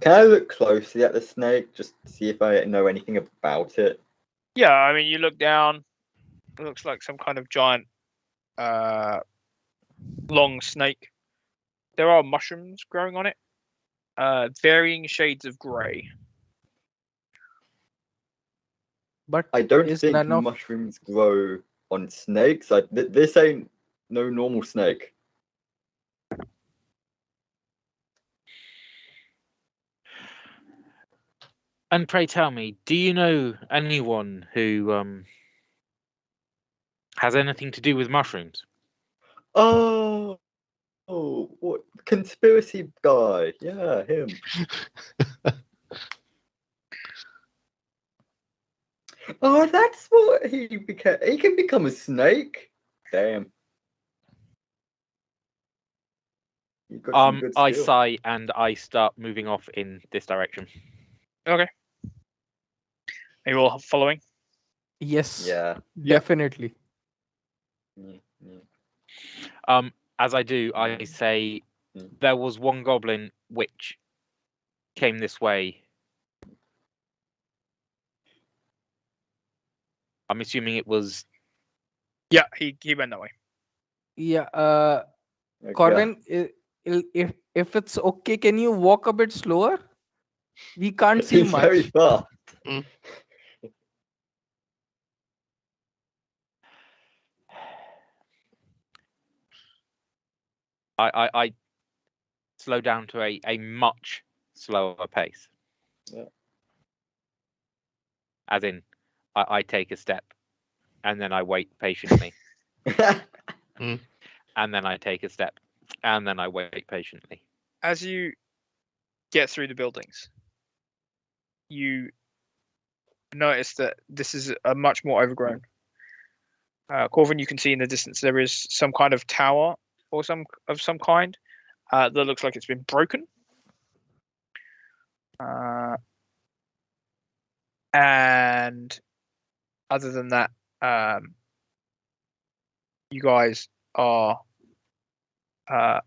Can I look closely at the snake just to see if I know anything about it? Yeah, I mean, you look down. It looks like some kind of giant, long snake. There are mushrooms growing on it, varying shades of grey. But I don't is think none of mushrooms grow on snakes. This ain't no normal snake. And pray tell me, do you know anyone who has anything to do with mushrooms? Oh, what conspiracy guy? Yeah, him. Oh, that's what he became. He can become a snake. Damn. You've got some good I skill. sigh and I start moving off in this direction. Okay. Are you all following? yes, Yeah. definitely. Yeah. As I do, I say there was one goblin which came this way. I'm assuming it was. Yeah, he went that way. Yeah, Okay. Corvin, if it's okay, can you walk a bit slower? We can't see He's very much. fast. I slow down to a much slower pace. Yeah. As in, I take a step, and then I wait patiently, and then I take a step, and then I wait patiently. As you get through the buildings, you notice that this is a much more overgrown. Corvin, you can see in the distance there is some kind of tower or some kind that looks like it's been broken. And other than that, you guys are not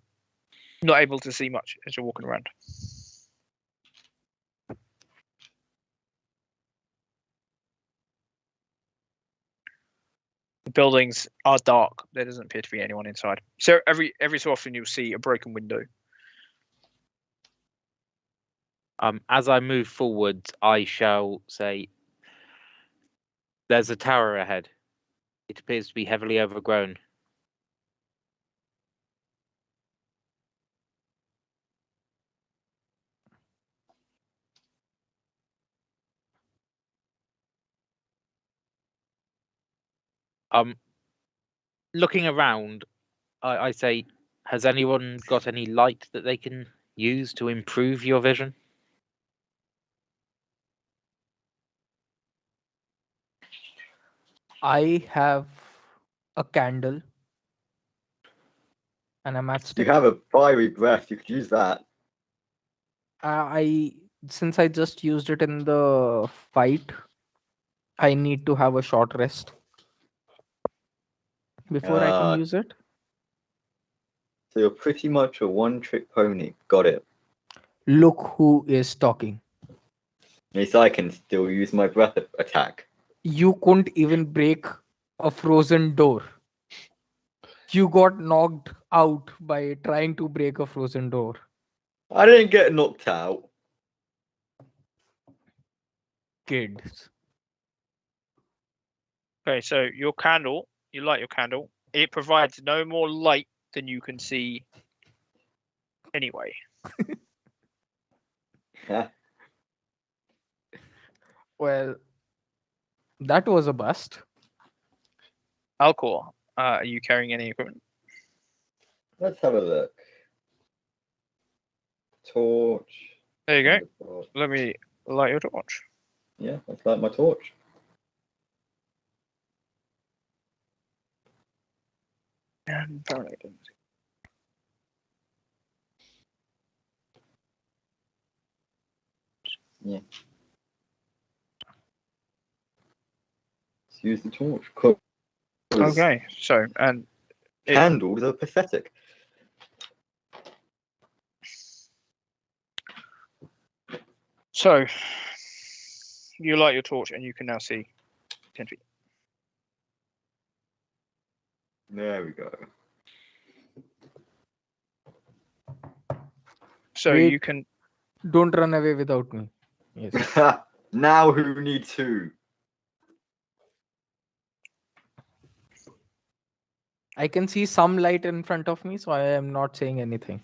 able to see much as you're walking around. The buildings are dark. There doesn't appear to be anyone inside. So every so often you'll see a broken window. As I move forwards, I shall say, "There's a tower ahead. It appears to be heavily overgrown." Looking around, I say, "Has anyone got any light that they can use to improve your vision? I have a candle and a You matchstick. have a fiery breath. You could use that. I since I just used it in the fight, I need to have a short rest before I can Uh, use it. so you're pretty much a one-trick pony. Got it. Look who is talking. At least I can still use my breath attack. You couldn't even break a frozen door. You got knocked out by trying to break a frozen door. I didn't get knocked out. Kids. Okay, so your candle, you light your candle. It provides no more light than you can see anyway. Yeah. Well, that was a bust. Alcor, are you carrying any equipment? Let's have a look. Torch. There you go. Wonderful. Let me light your torch. Yeah, let's light my torch. And apparently Yeah. Let's use the torch. Cool. okay, so and it, Candles are pathetic. so you light your torch and you can now see 10 feet. There we go. So Wait. you can Don't run away without me. Yes. Now who needs who? I can see some light in front of me, so I am not saying anything.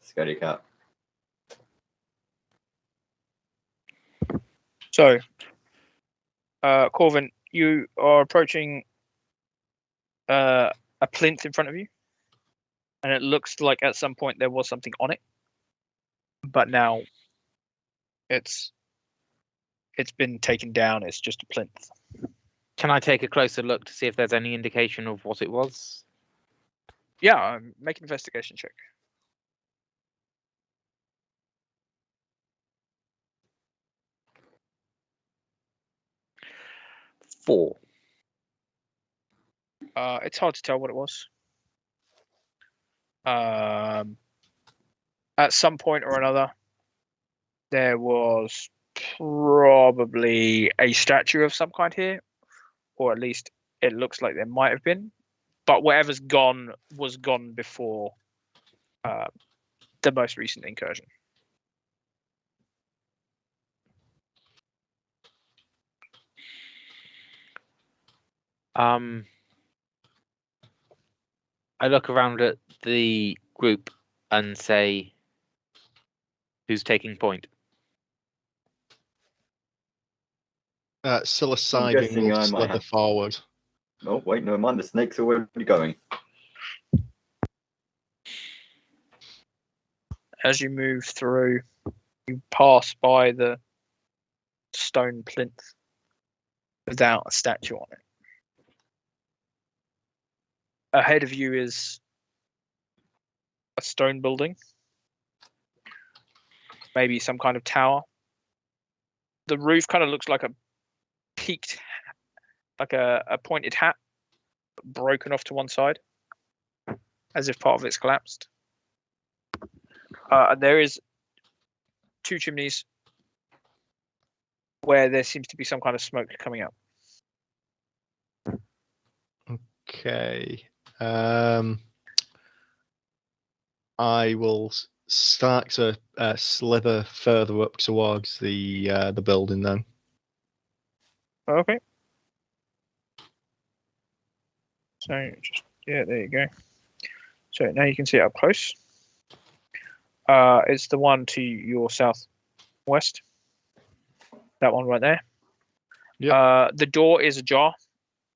Scary cat. so Corvin, you are approaching a plinth in front of you. And it looks like at some point there was something on it. But now it's been taken down, it's just a plinth. Can I take a closer look to see if there's any indication of what it was? Yeah, make an investigation check. Four. It's hard to tell what it was. At some point or another, there was probably a statue of some kind here, or at least it looks like there might have been. But whatever's gone was gone before the most recent incursion. I look around at the group and say, who's taking point? Psilocybin guessing I will might slither have- forward. Oh, wait, no mind. The snake's already going. As you move through, you pass by the stone plinth without a statue on it. Ahead of you is a stone building, maybe some kind of tower. The roof kind of looks like a peaked, like a pointed hat, broken off to one side, as if part of it's collapsed. And there is two chimneys where there seems to be some kind of smoke coming out. Okay. I will start to slither further up towards the building then. Okay. So just yeah, there you go. So now you can see it up close. It's the one to your southwest. That one right there. Yep. The door is ajar.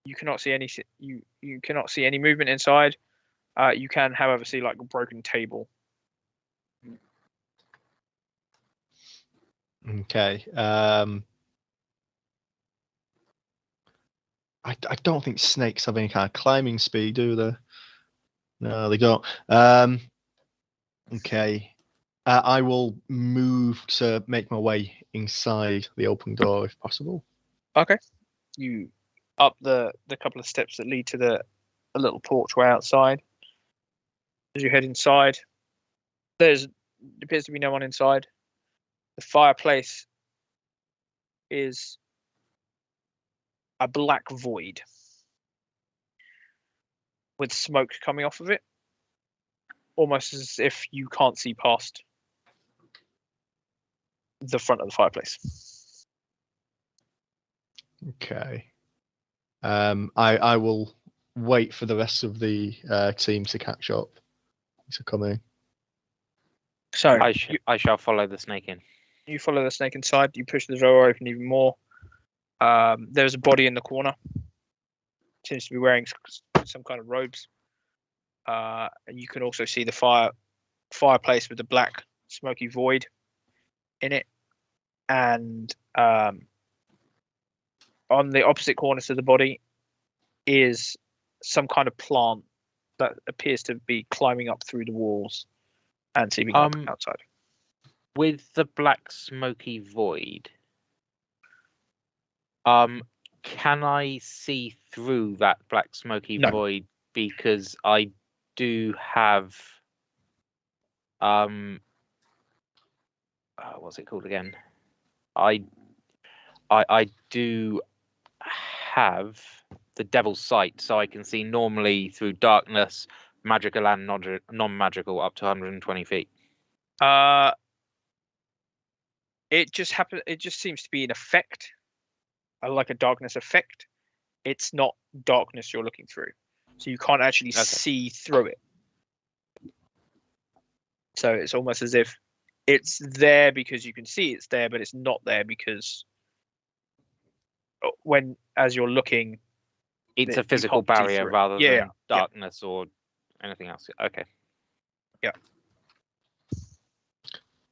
You cannot see any. You cannot see any movement inside. You can, however, see like a broken table. Okay. I don't think snakes have any kind of climbing speed, do they? No, they don't. Okay. I will move to make my way inside the open door if possible. Okay. You up the couple of steps that lead to a little porchway outside. As you head inside, there appears to be no one inside. The fireplace is a black void with smoke coming off of it, almost as if you can't see past the front of the fireplace. Okay. I will wait for the rest of the team to catch up to come in. So I shall follow the snake in. you follow the snake inside. You push the door open even more. There's a body in the corner. Seems to be wearing some kind of robes. And you can also see the fireplace with the black smoky void in it. And on the opposite corner to the body is some kind of plant that appears to be climbing up through the walls and seeping up outside. With the black smoky void, can I see through that black smoky No. void? Because I do have what's it called again? I do have the Devil's Sight, so I can see normally through darkness, magical and non-magical, up to 120 feet. It just seems to be an effect, like a darkness effect. It's not darkness you're looking through, so you can't actually see through it. So it's almost as if it's there because you can see it's there, but it's not there because as you're looking, it's a physical barrier rather than darkness or anything else. Okay. Yeah.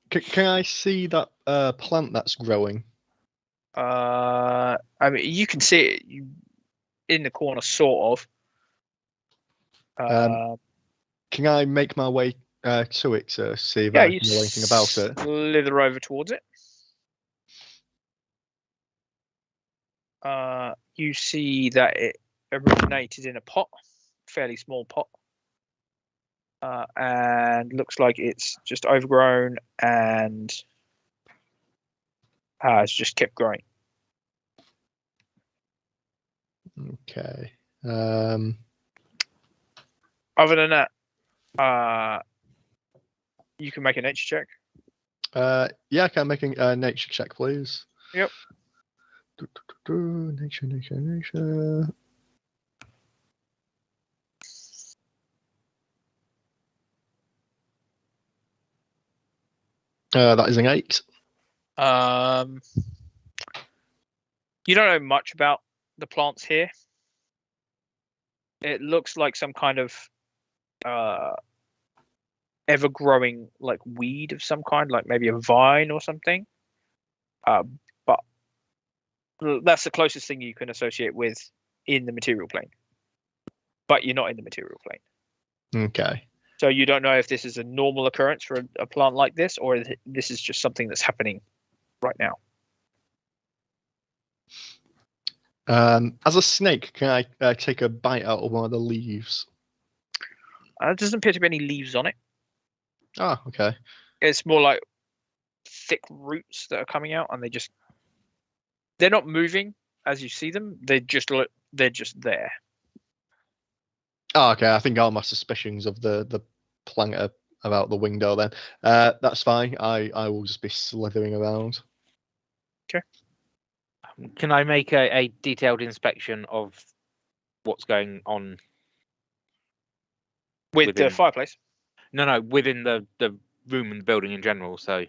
Can I see that plant that's growing? I mean, you can see it in the corner, sort of. Can I make my way to it to see if I can know anything about it? Slither over towards it. You see that it originated in a pot, fairly small pot, and looks like it's just overgrown and has just kept growing. Okay. Other than that, you can make a nature check. Yeah, can I make a nature check, please? Yep. Nature. That is an 8. You don't know much about the plants here. It looks like some kind of ever-growing like weed of some kind, like maybe a vine or something. But that's the closest thing you can associate with in the material plane. But you're not in the material plane. Okay. So you don't know if this is a normal occurrence for a plant like this, or if this is just something that's happening right now. As a snake, can I take a bite out of one of the leaves? There doesn't appear to be any leaves on it. Ah, okay. It's more like thick roots that are coming out, and they're not moving as you see them. They're just there. Oh, okay. I think all my suspicions of the plant are about the window then. That's fine. I will just be slithering around. Okay. Can I make a detailed inspection of what's going on with the fireplace? No, within the room and the building in general. So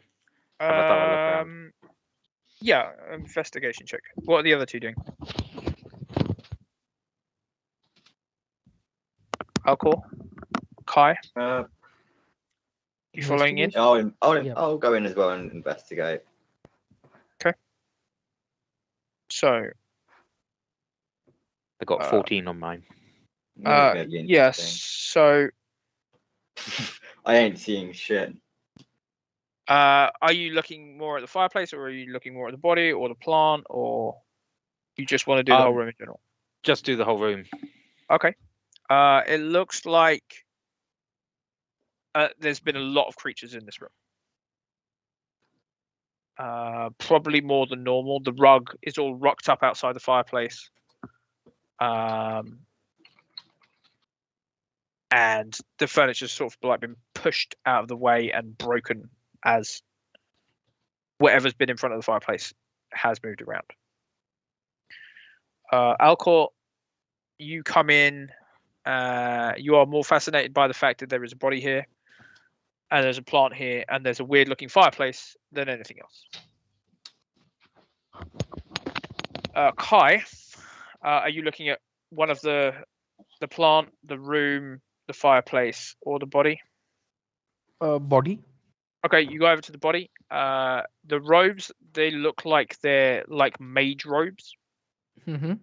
have a thorough look around. Yeah, investigation check. What are the other two doing? Alcor? Kai, Uh, you following in? Yeah. I'll go in as well and investigate. So, I got 14 on mine. This is gonna be yes. interesting. So, I ain't seeing shit. are you looking more at the fireplace, or are you looking more at the body, or the plant, or you just want to do the whole room in general? Just do the whole room. Okay. It looks like there's been a lot of creatures in this room. Probably more than normal. The rug is all rocked up outside the fireplace. And the furniture's sort of like been pushed out of the way and broken as whatever's been in front of the fireplace has moved around. Alcor, you come in. You are more fascinated by the fact that there is a body here, and there's a plant here, and there's a weird-looking fireplace than anything else. Kai, are you looking at one of the plant, the room, the fireplace, or the body? Body. Okay, you go over to the body. The robes, they look like they're like mage robes. Mm-hmm.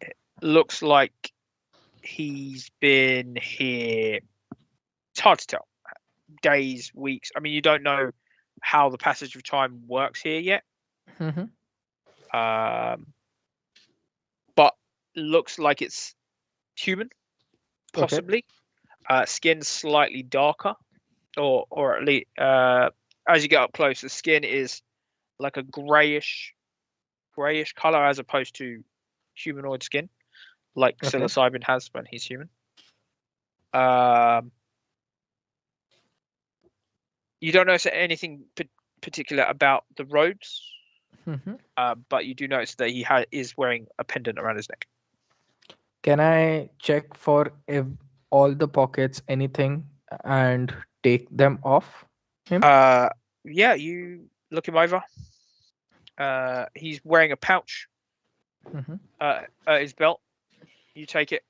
It looks like he's been here. It's hard to tell. Days, weeks. I mean, you don't know how the passage of time works here yet. Mm-hmm. But looks like it's human, Okay. possibly. Skin slightly darker, or at least as you get up close, the skin is like a grayish color as opposed to humanoid skin, like Okay. psilocybin has when he's human. You don't notice anything particular about the robes, Mm-hmm. but you do notice that he is wearing a pendant around his neck. Can I check for if all the pockets, anything, and take them off him? Yeah, you look him over. He's wearing a pouch Mm-hmm. at his belt. You take it.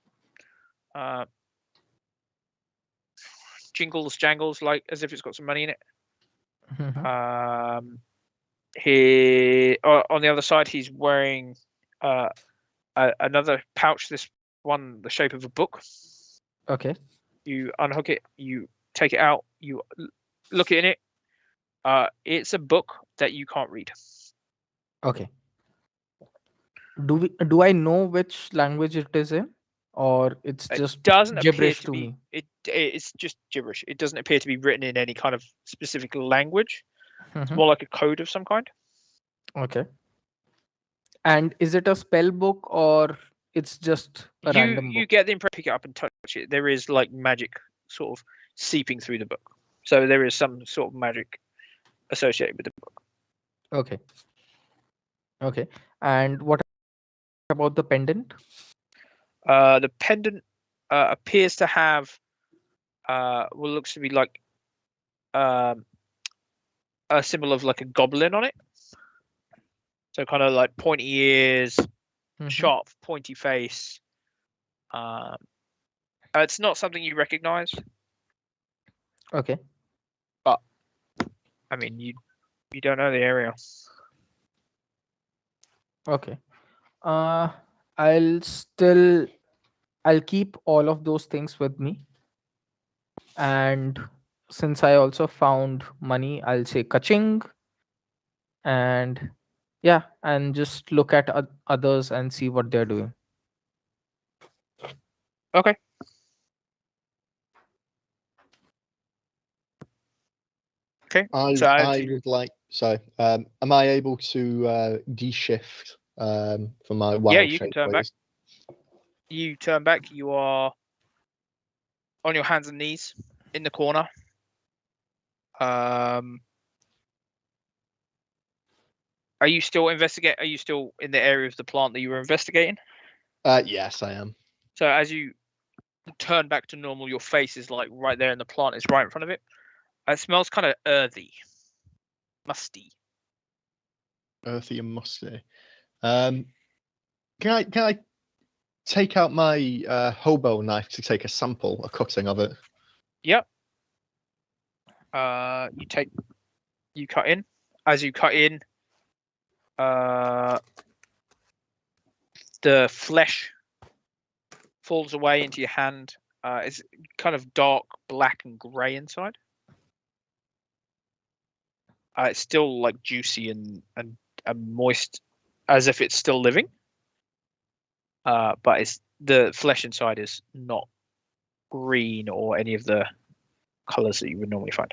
Jangles like as if it's got some money in it. Mm-hmm. He on the other side, he's wearing another pouch. This one, the shape of a book. Okay. You unhook it. You take it out. You look in it. It's a book that you can't read. Okay. Do I know which language it is in, or it's It just doesn't appear gibberish to to be. me? It's just gibberish. It doesn't appear to be written in any kind of specific language. It's Mhm. more like a code of some kind. Okay. And is it a spell book or it's just a random You book? get the impression, pick it up and touch it. There is like magic sort of seeping through the book. So there is some sort of magic associated with the book. Okay. Okay. And what about the pendant? The pendant appears to have what looks to be like a symbol of like a goblin on it. So kind of like pointy ears, Mhm. sharp, pointy face. It's not something you recognize. Okay. I mean, you don't know the area. Okay. I'll keep all of those things with me. And since I also found money, I'll say kaching. And yeah, and just look at others and see what they're doing. Okay. Okay. So I would like. So, am I able to de-shift for my wild you can shape, turn back. please? You turn back. You are on your hands and knees in the corner. Are you still investigating? Are you still in the area of the plant that you were investigating? Yes, I am. So as you turn back to normal, your face is like right there, and the plant is right in front of it. It smells kind of earthy, musty. Earthy and musty. Can I take out my hobo knife to take a sample, a cutting of it? Yep. You cut in. As you cut in, the flesh falls away into your hand. It's kind of dark black and grey inside. It's still like juicy and moist, as if it's still living. But the flesh inside is not green or any of the colours that you would normally find.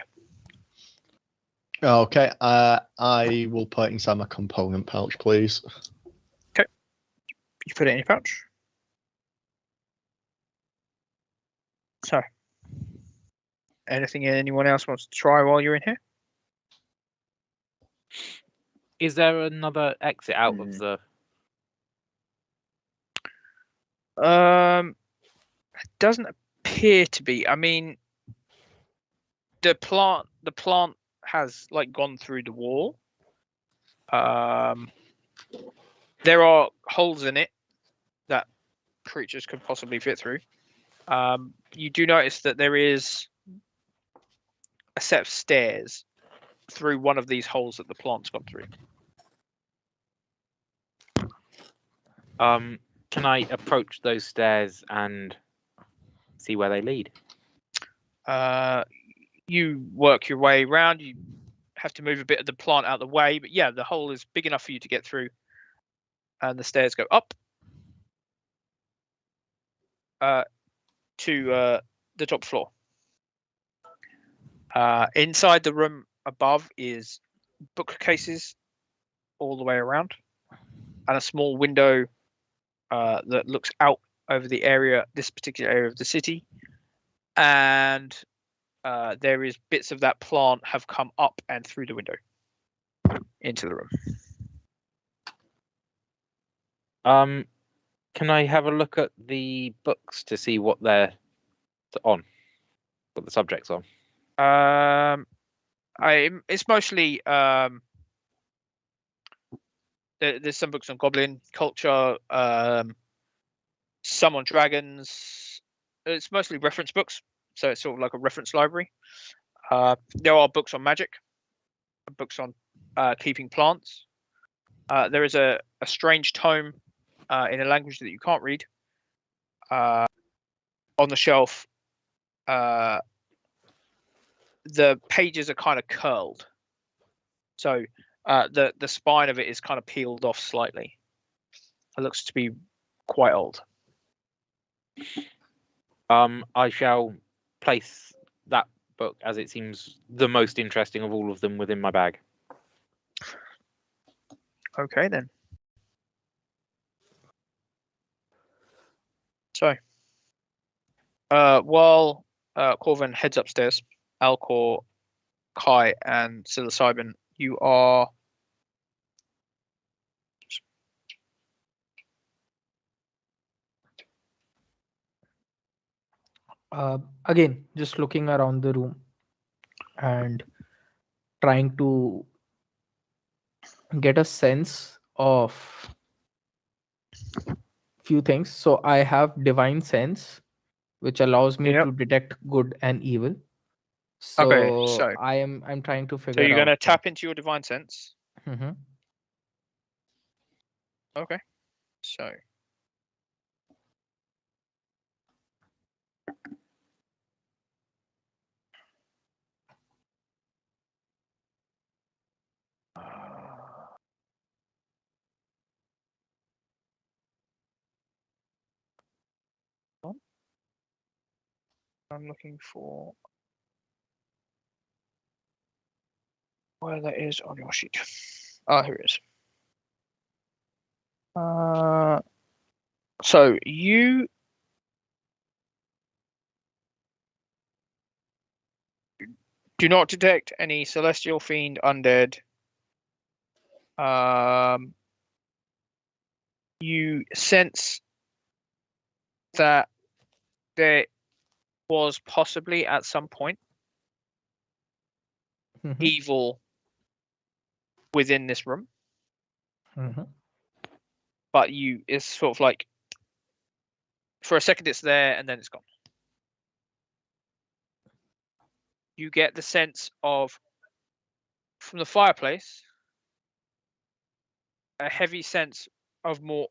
Okay, I will put it inside my component pouch, please. You put it in your pouch. So, anything anyone else wants to try while you're in here? Is there another exit out of the? It doesn't appear to be. I mean, the plant has like gone through the wall. There are holes in it that creatures could possibly fit through. You do notice that there is a set of stairs through one of these holes that the plant's gone through. Can I approach those stairs and see where they lead? You work your way around. You have to move a bit of the plant out of the way, but yeah, the hole is big enough for you to get through, and the stairs go up to the top floor. Inside the room above is bookcases all the way around, and a small window that looks out over this particular area of the city. And there is bits of that plant have come up and through the window into the room. Can I have a look at the books to see what they're on, what the subject's on? It's mostly there's some books on goblin culture, some on dragons. It's mostly reference books, so it's sort of like a reference library. There are books on magic, books on keeping plants. There is a strange tome in a language that you can't read on the shelf. The pages are kind of curled, so the spine of it is kind of peeled off slightly. It looks to be quite old. I shall place that book, as it seems the most interesting of all of them, within my bag. Okay then. So, while Corvin heads upstairs, Alcor, Kai, and Psilocybin, you are again just looking around the room and trying to get a sense of few things. So I have divine sense, which allows me Yep. to detect good and evil. So, Okay, so- I'm trying to figure so you're out. going to tap into your divine sense. Mhm. Okay, so I'm looking for where that is on your sheet. Ah, here it is. So you do not detect any celestial fiend, undead. You sense that there was possibly at some point Mhm. evil within this room, Mhm. but it's sort of like For a second, it's there, and then it's gone. You get the sense of, from the fireplace, a heavy sense of more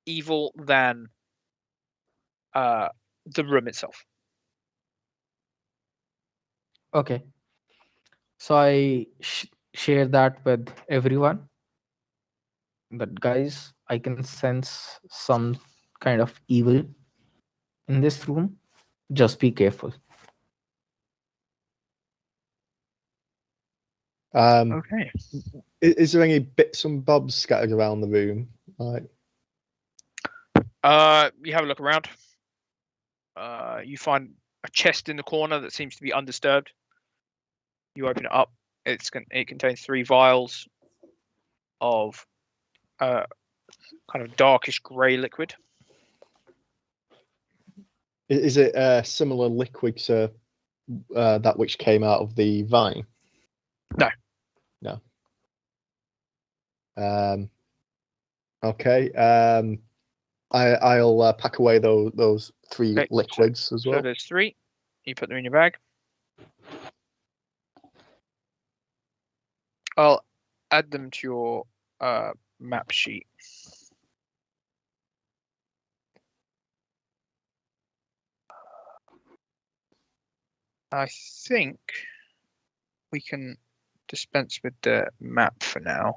evil than the room itself. Okay. So I share that with everyone. That guys, I can sense some kind of evil in this room. Just be careful. Okay. Is there any bits and bobs scattered around the room? Like, You have a look around. You find a chest in the corner that seems to be undisturbed. You open it up. It contains 3 vials of kind of darkish grey liquid. is it a similar liquid to that which came out of the vine? No. No. Okay. I'll pack away those 3 Okay, liquids as So well. there's 3. You put them in your bag. I'll add them to your map sheet. I think we can dispense with the map for now.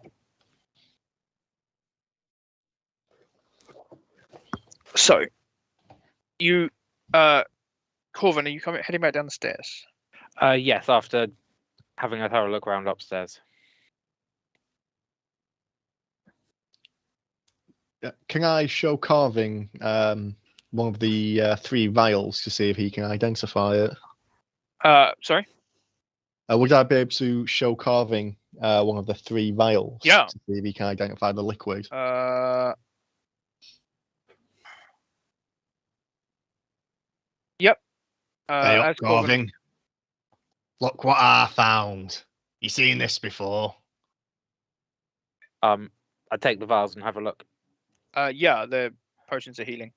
So, you, Corvin, are you heading back down the stairs? Yes, after having a thorough look around upstairs. Can I show Carving one of the 3 vials to see if he can identify it? Sorry? Would I be able to show Carving one of the 3 vials Yeah. to see if he can identify the liquid? Yep. Hey up, as Corvin, Carving. Look what I found. You seen this before? I take the vials and have a look. yeah, the potions of healing.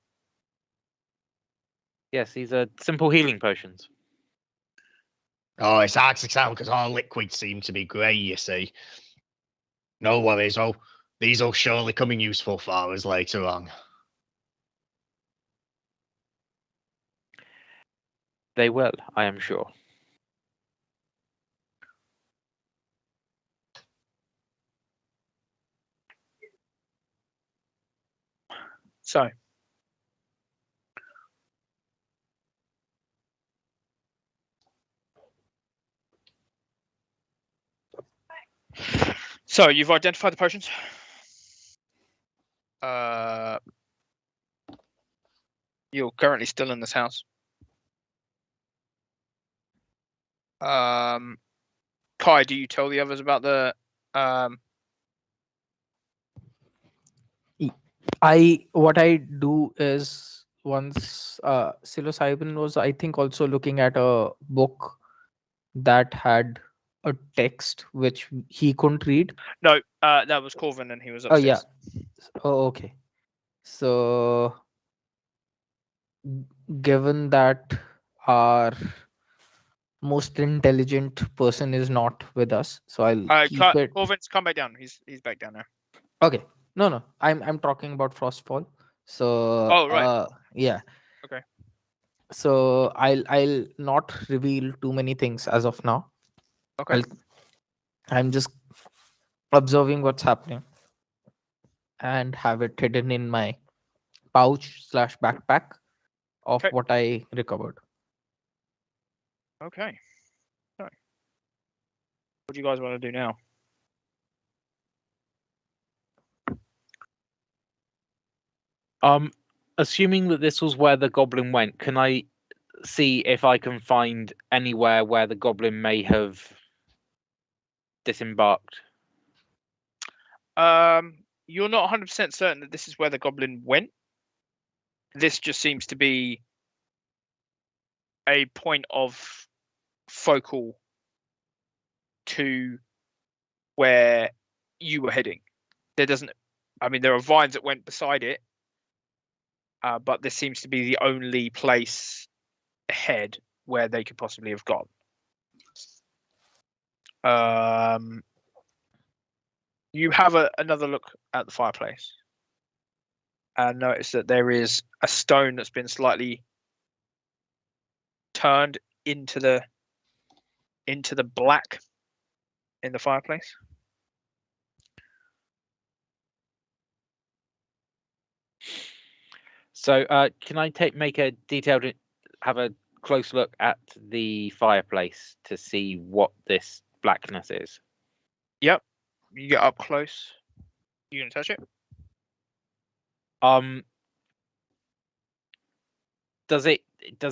Yes, these are simple healing potions. Oh, it's hard to tell because all liquids seem to be grey, you see. No worries, these will surely come in useful for us later on. They will, I am sure. So, you've identified the potions. You're currently still in this house. Kai, do you tell the others about the What I do is, once psilocybin was, I think, also looking at a book that had a text which he couldn't read. No, that was Corvin and he was Oh yeah. upstairs. Oh, okay. So given that our most intelligent person is not with us, so I'll keep it. Corvin's come back down. He's back down now. Okay. No. I'm talking about Frostfall. So Oh, right. Yeah. Okay. So I'll not reveal too many things as of now. Okay. I'm just observing what's happening and have it hidden in my pouch / backpack of Okay. what I recovered. Okay. What do you guys want to do now? Assuming that this was where the goblin went, can I see if I can find anywhere where the goblin may have disembarked? You're not 100% certain that this is where the goblin went. This just seems to be a point of focal to where you were heading. There are vines that went beside it, but this seems to be the only place ahead where they could possibly have gone. You have another look at the fireplace and notice that there is a stone that's been slightly turned into the black in the fireplace. So, can I make a detailed, have a close look at the fireplace to see what this blackness is? Yep. You get up close. You gonna touch it? Does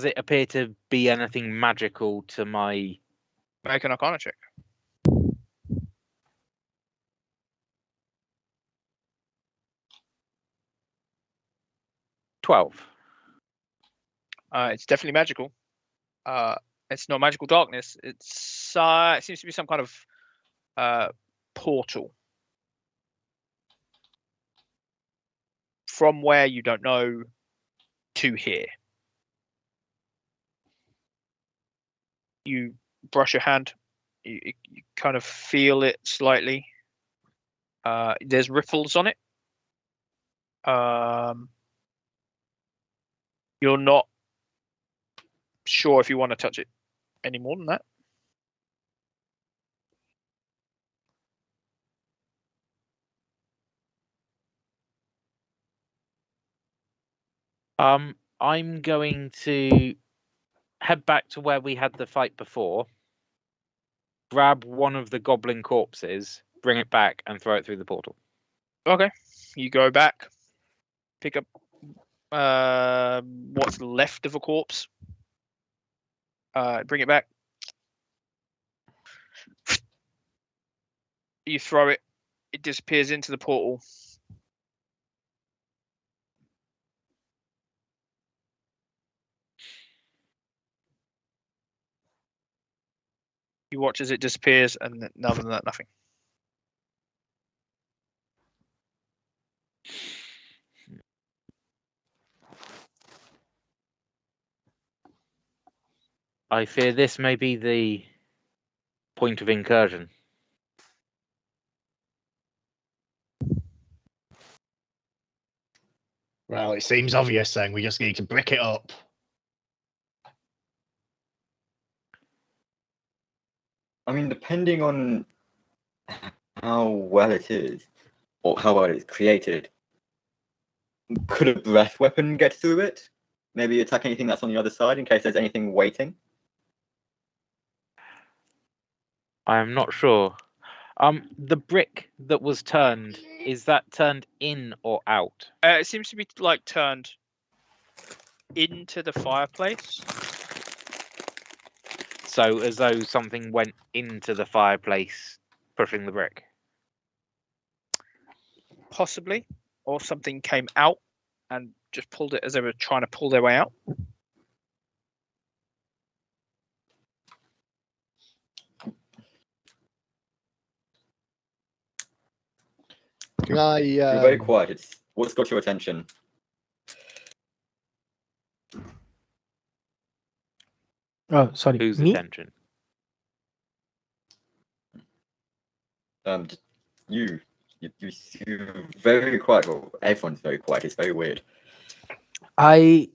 it appear to be anything magical to my? Make an Arcana check. 12. It's definitely magical. It's not magical darkness. It seems to be some kind of portal from where you don't know to here. You brush your hand. You kind of feel it slightly. There's ripples on it. You're not sure if you want to touch it any more than that. I'm going to head back to where we had the fight before, grab one of the goblin corpses, bring it back, and throw it through the portal. Okay. You go back, pick up what's left of a corpse, bring it back. You throw it, it disappears into the portal. You watch as it disappears, and other than that, nothing. I fear this may be the point of incursion. Well, it seems obvious then. We just need to brick it up. I mean, depending on how well it is, or how well it's created, could a breath weapon get through it? Maybe attack anything that's on the other side in case there's anything waiting? I am not sure. The brick that was turned, is that turned in or out? It seems to be like turned into the fireplace. So as though something went into the fireplace, pushing the brick. Possibly. Or something came out and just pulled it as they were trying to pull their way out. Can I? You're very quiet. What's got your attention? Oh, sorry. Whose Me? attention? You're very quiet. Well, everyone's very quiet. It's very weird. I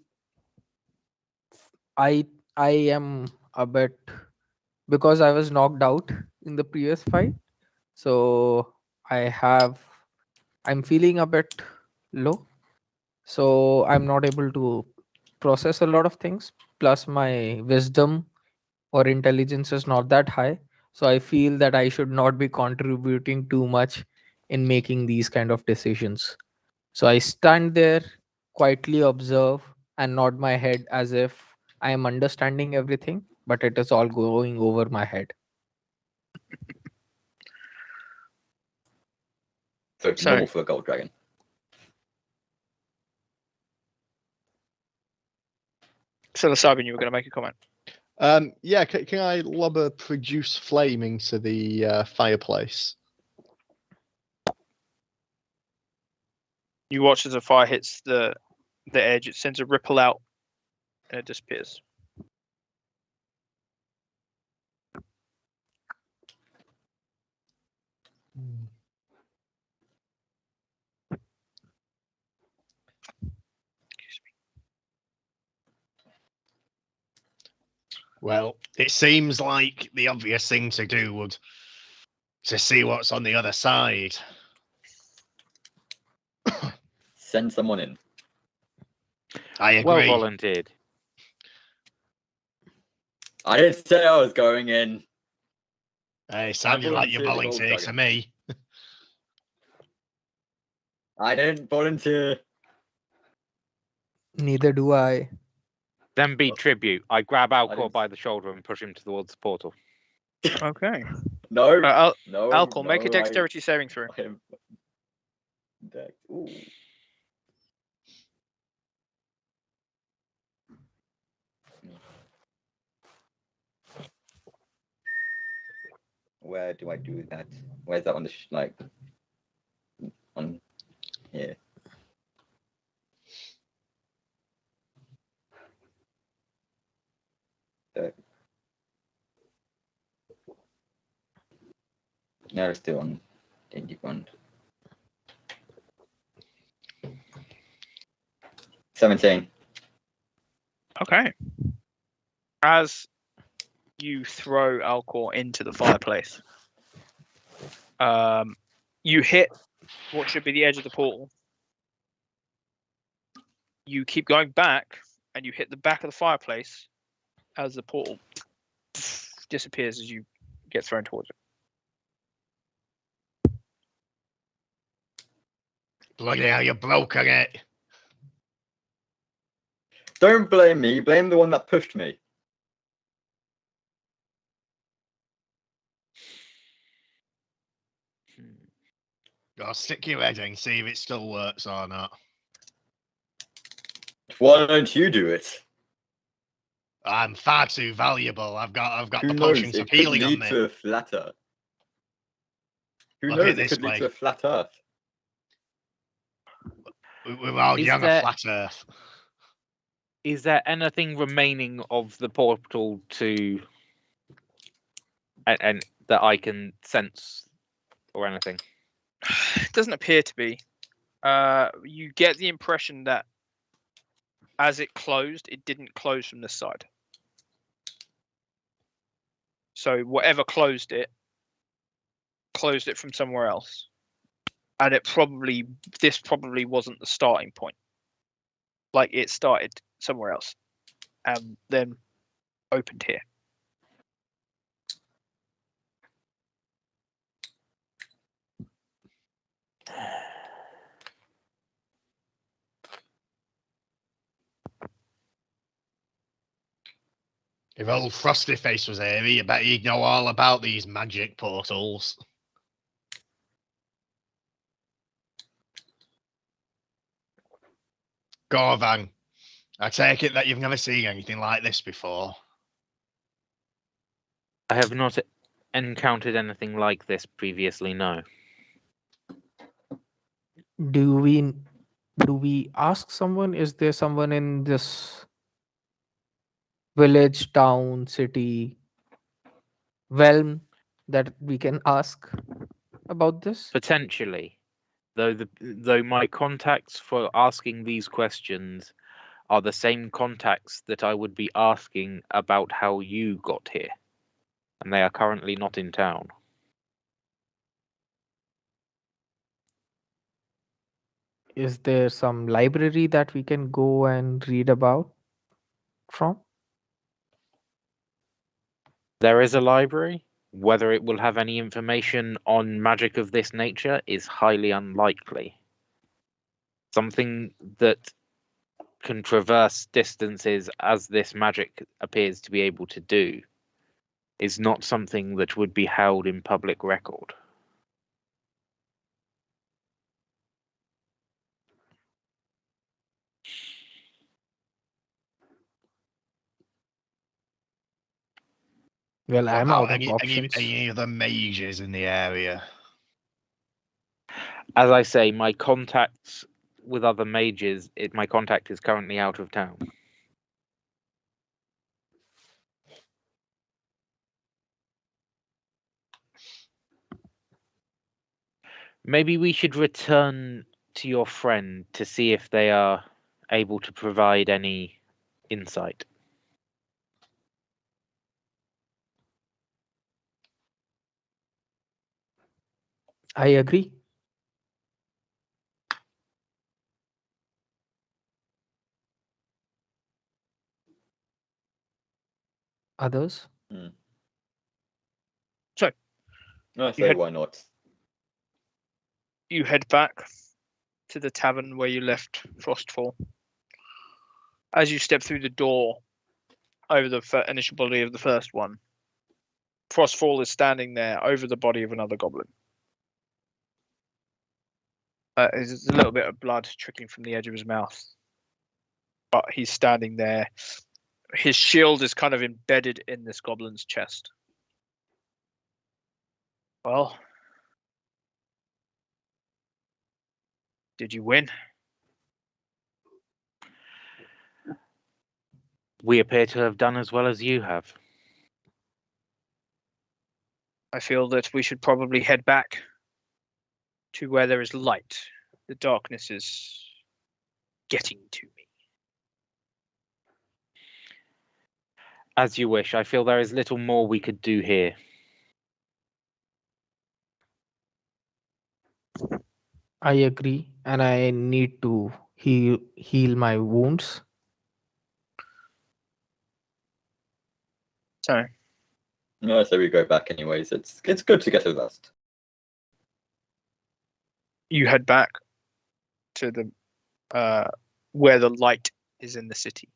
am a bit, because I was knocked out in the previous fight, so I'm feeling a bit low, so I'm not able to process a lot of things. Plus, my wisdom or intelligence is not that high, so I feel that I should not be contributing too much in making these kind of decisions. So I stand there, quietly observe, and nod my head as if I am understanding everything, but it is all going over my head. So it's normal for a gold dragon. So, Sabin, you were going to make a comment. Yeah, can I lob a produce flame into the fireplace? You watch as the fire hits the the edge. It sends a ripple out, and it disappears. Well, it seems like the obvious thing to do would to see what's on the other side. Send someone in. I agree. Well volunteered. I didn't say I was going in. Hey, sounded like you volunteered the volunteered gold to me. I didn't volunteer. Neither do I. Then be tribute. I grab Alcor didn't- by the shoulder and push him towards the portal. Okay. No. No. Alcor, make a no, dexterity saving throw. I am- Dex. Ooh. Where do I do that? Where's that on the like? On here. No, it's still on Indie Fund. 17. Okay. As you throw Alcor into the fireplace, you hit what should be the edge of the portal. You keep going back, and you hit the back of the fireplace as the portal disappears as you get thrown towards it. Bloody hell, you broken it. Don't blame me. Blame the one that pushed me. Go stick your head in, see if it still works or not. Why don't you do it? I'm far too valuable. I've got Who the knows? potions of It could healing on lead me. to a flat Earth. Who Look knows? at It this could lead way. to a flat Earth. We're all Is young there- of flat Earth. Is there anything remaining of the portal to and that I can sense or anything? It doesn't appear to be. You get the impression that as it closed, it didn't close from this side. So whatever closed it from somewhere else. And this probably wasn't the starting point. Like it started somewhere else and then opened here. If old Frosty Face was here, you bet he'd know all about these magic portals. Gorvan, I take it that you've never seen anything like this before. I have not encountered anything like this previously, no. Do we ask someone? Is there someone in this village, town, city, realm that we can ask about this? Potentially. Though my contacts for asking these questions are the same contacts that I would be asking about how you got here. And they are currently not in town. Is there some library that we can go and read about from? There is a library. Whether it will have any information on magic of this nature is highly unlikely. Something that can traverse distances as this magic appears to be able to do is not something that would be held in public record. Well, I'm What out about of options. any other mages in the area? As I say, my contacts with other mages, my contact is currently out of town. Maybe we should return to your friend to see if they are able to provide any insight. I agree. Others? Hmm. So, I You say had- why not? you head back to the tavern where you left Frostfall. As you step through the door over the initial body of the first one, Frostfall is standing there over the body of another goblin. There's a little bit of blood trickling from the edge of his mouth, but he's standing there. His shield is kind of embedded in this goblin's chest. Well, did you win? We appear to have done as well as you have. I feel that we should probably head back to where there is light. The darkness is getting to me. As you wish. I feel there is little more we could do here. I agree, and I need to heal my wounds. So, No, I say we go back anyways. It's good to get a rest. you head back to the where the light is in the city.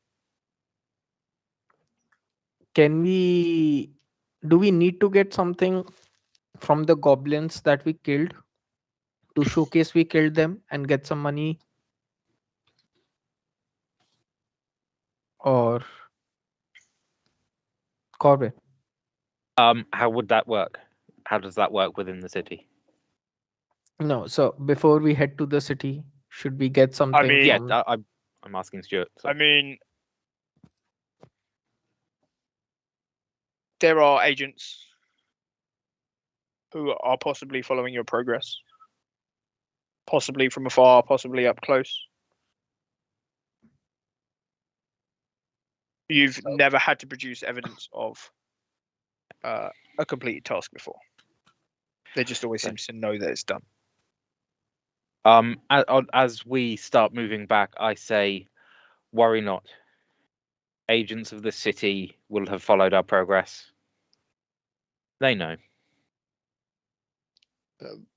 Do we need to get something from the goblins that we killed to showcase we killed them and get some money? Or Corbin? How would that work? How does that work within the city? No, so before we head to the city, should we get something mean- Yeah, from I'm asking Stuart. So. I mean, there are agents who are possibly following your progress, possibly from afar, possibly up close. You've never had to produce evidence of a completed task before. There just always seems to know that it's done. As we start moving back, I say, worry not. Agents of the city will have followed our progress. They know.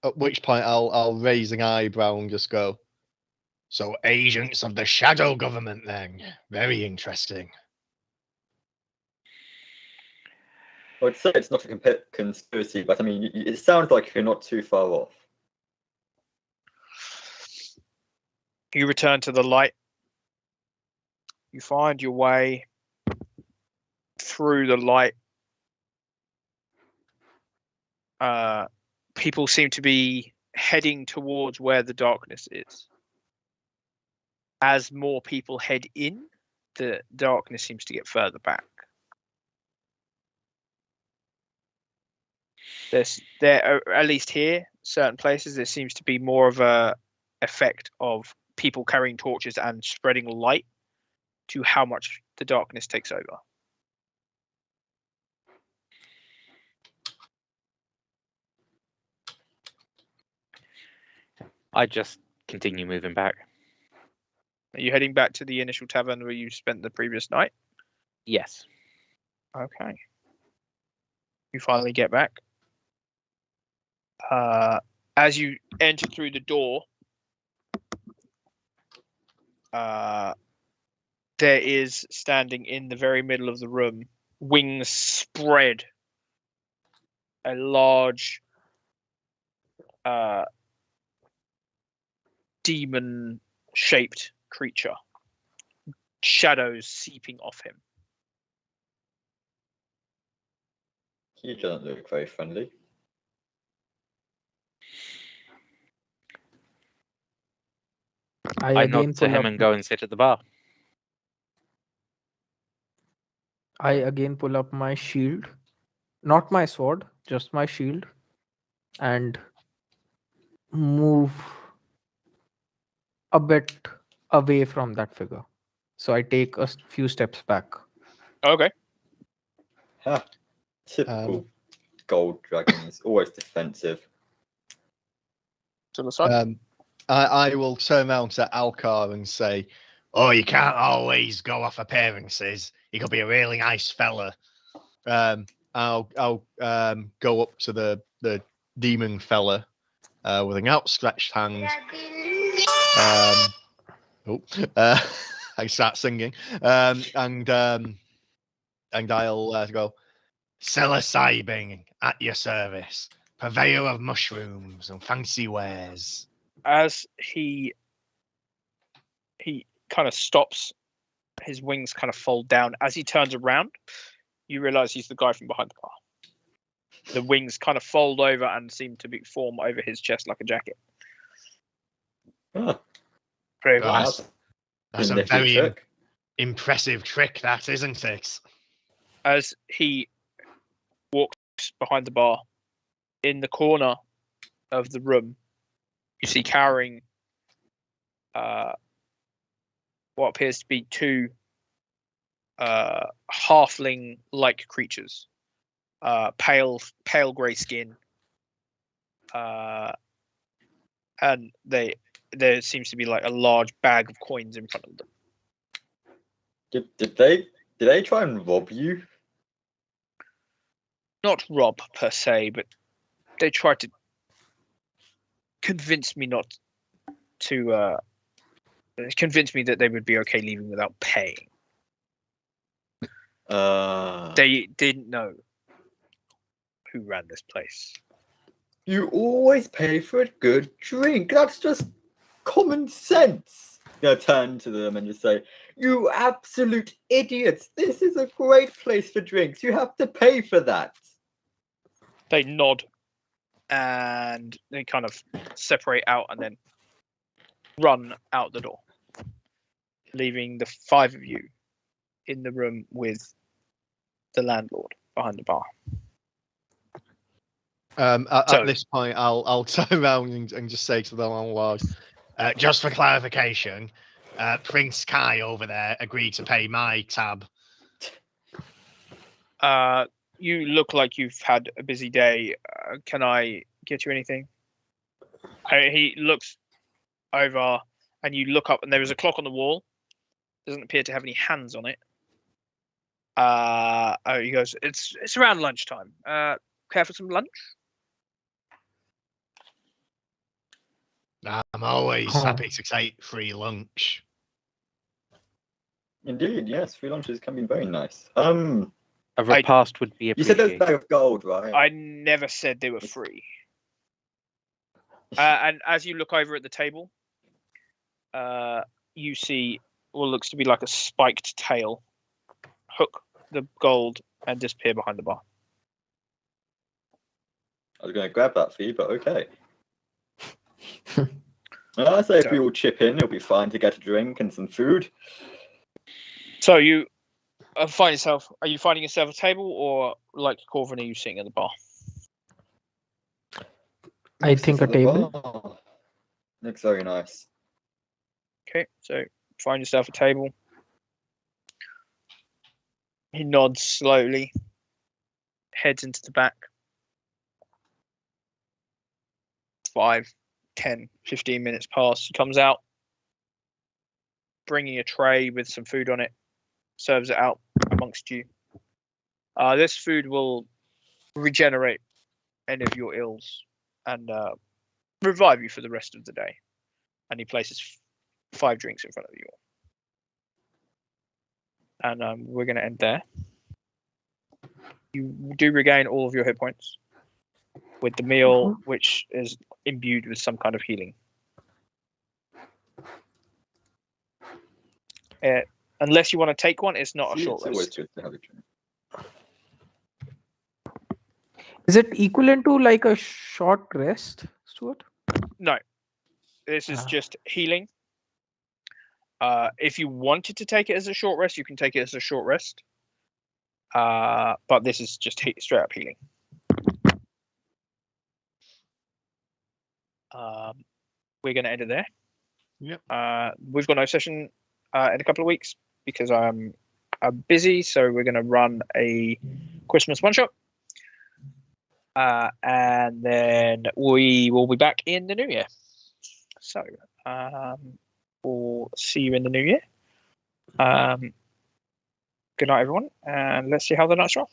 At which point I'll raise an eyebrow and just go, so agents of the shadow government then. Very interesting. I would say it's not a conspiracy, but I mean, it sounds like you're not too far off. You return to the light. You find your way through the light. People seem to be heading towards where the darkness is. As more people head in, the darkness seems to get further back. At least here, certain places, there seems to be more of a effect of people carrying torches and spreading light to how much the darkness takes over. I just continue moving back. Are you heading back to the initial tavern where you spent the previous night? Yes. Okay. You finally get back. As you enter through the door, there is standing in the very middle of the room, wings spread, a large demon-shaped creature, shadows seeping off him. He doesn't look very friendly. I again nod to pull him up. and go and sit at the bar. I again pull up my shield, not my sword, just my shield, and move a bit away from that figure. So I take a few steps back. Okay. Ha, typical Um, gold dragons, always defensive. To the side. I will turn around to Alcar and say, "Oh, you can't always go off appearances. He could be a really nice fella." I'll go up to the demon fella with an outstretched hand. I start singing, and I'll go, psilocybin at your service, purveyor of mushrooms and fancy wares. As he kind of stops, his wings kind of fold down. As he turns around, you realize he's the guy from behind the bar. The wings kind of fold over and seem to form over his chest like a jacket. Ah, Very Oh, nice. That's a nifty very trick. impressive trick, that isn't it? As he walks behind the bar, in the corner of the room, you see cowering what appears to be two halfling-like creatures. Pale grey skin, and there seems to be like a large bag of coins in front of them. Did they try and rob you? Not rob per se, but they tried to convince me not to. Convince me that they would be okay leaving without paying. They didn't know who ran this place. You always pay for a good drink. That's just common sense. Gonna turn to them and just say, "You absolute idiots! This is a great place for drinks. You have to pay for that." They nod, and they kind of separate out and then run out the door, leaving the five of you in the room with the landlord behind the bar. At this point, I'll turn around and just say to the landlord, just for clarification, Prince Kai over there agreed to pay my tab. You look like you've had a busy day. Can I get you anything? He looks over, and you look up, and there is a clock on the wall. Doesn't appear to have any hands on it. He goes, it's around lunchtime. Care for some lunch? I'm always Huh. happy to take free lunch. Indeed, yes, free lunches can be very nice. A repast would be You said there was a appreciated. bag of gold, right? I never said they were free. And as you look over at the table, you see what looks to be like a spiked tail hook the gold and disappear behind the bar. I was going to grab that for you, but okay. I say if we all chip in, it'll be fine to get a drink and some food. So you find yourself, are you finding yourself a table, or like Corvin, are you sitting at the bar? I think a table. Oh, looks very nice. Okay, so find yourself a table. He nods slowly, heads into the back. 5, 10, 15 minutes pass. He comes out, bringing a tray with some food on it, serves it out amongst you. This food will regenerate any of your ills and revive you for the rest of the day. And he places 5 drinks in front of you all. And we're going to end there. You do regain all of your hit points with the meal, which is imbued with some kind of healing. Unless you want to take one, it's not a See, short it's always rest. good to have a drink. Is it equivalent to like a short rest, Stuart? No, this is Ah. just healing. If you wanted to take it as a short rest, you can take it as a short rest. But this is just straight up healing. We're going to end it there. Yep. We've got no session in a couple of weeks because I'm busy, so we're going to run a Christmas one-shot. And then we will be back in the new year. So we'll see you in the new year. Good night, everyone, and let's see how the nights roll.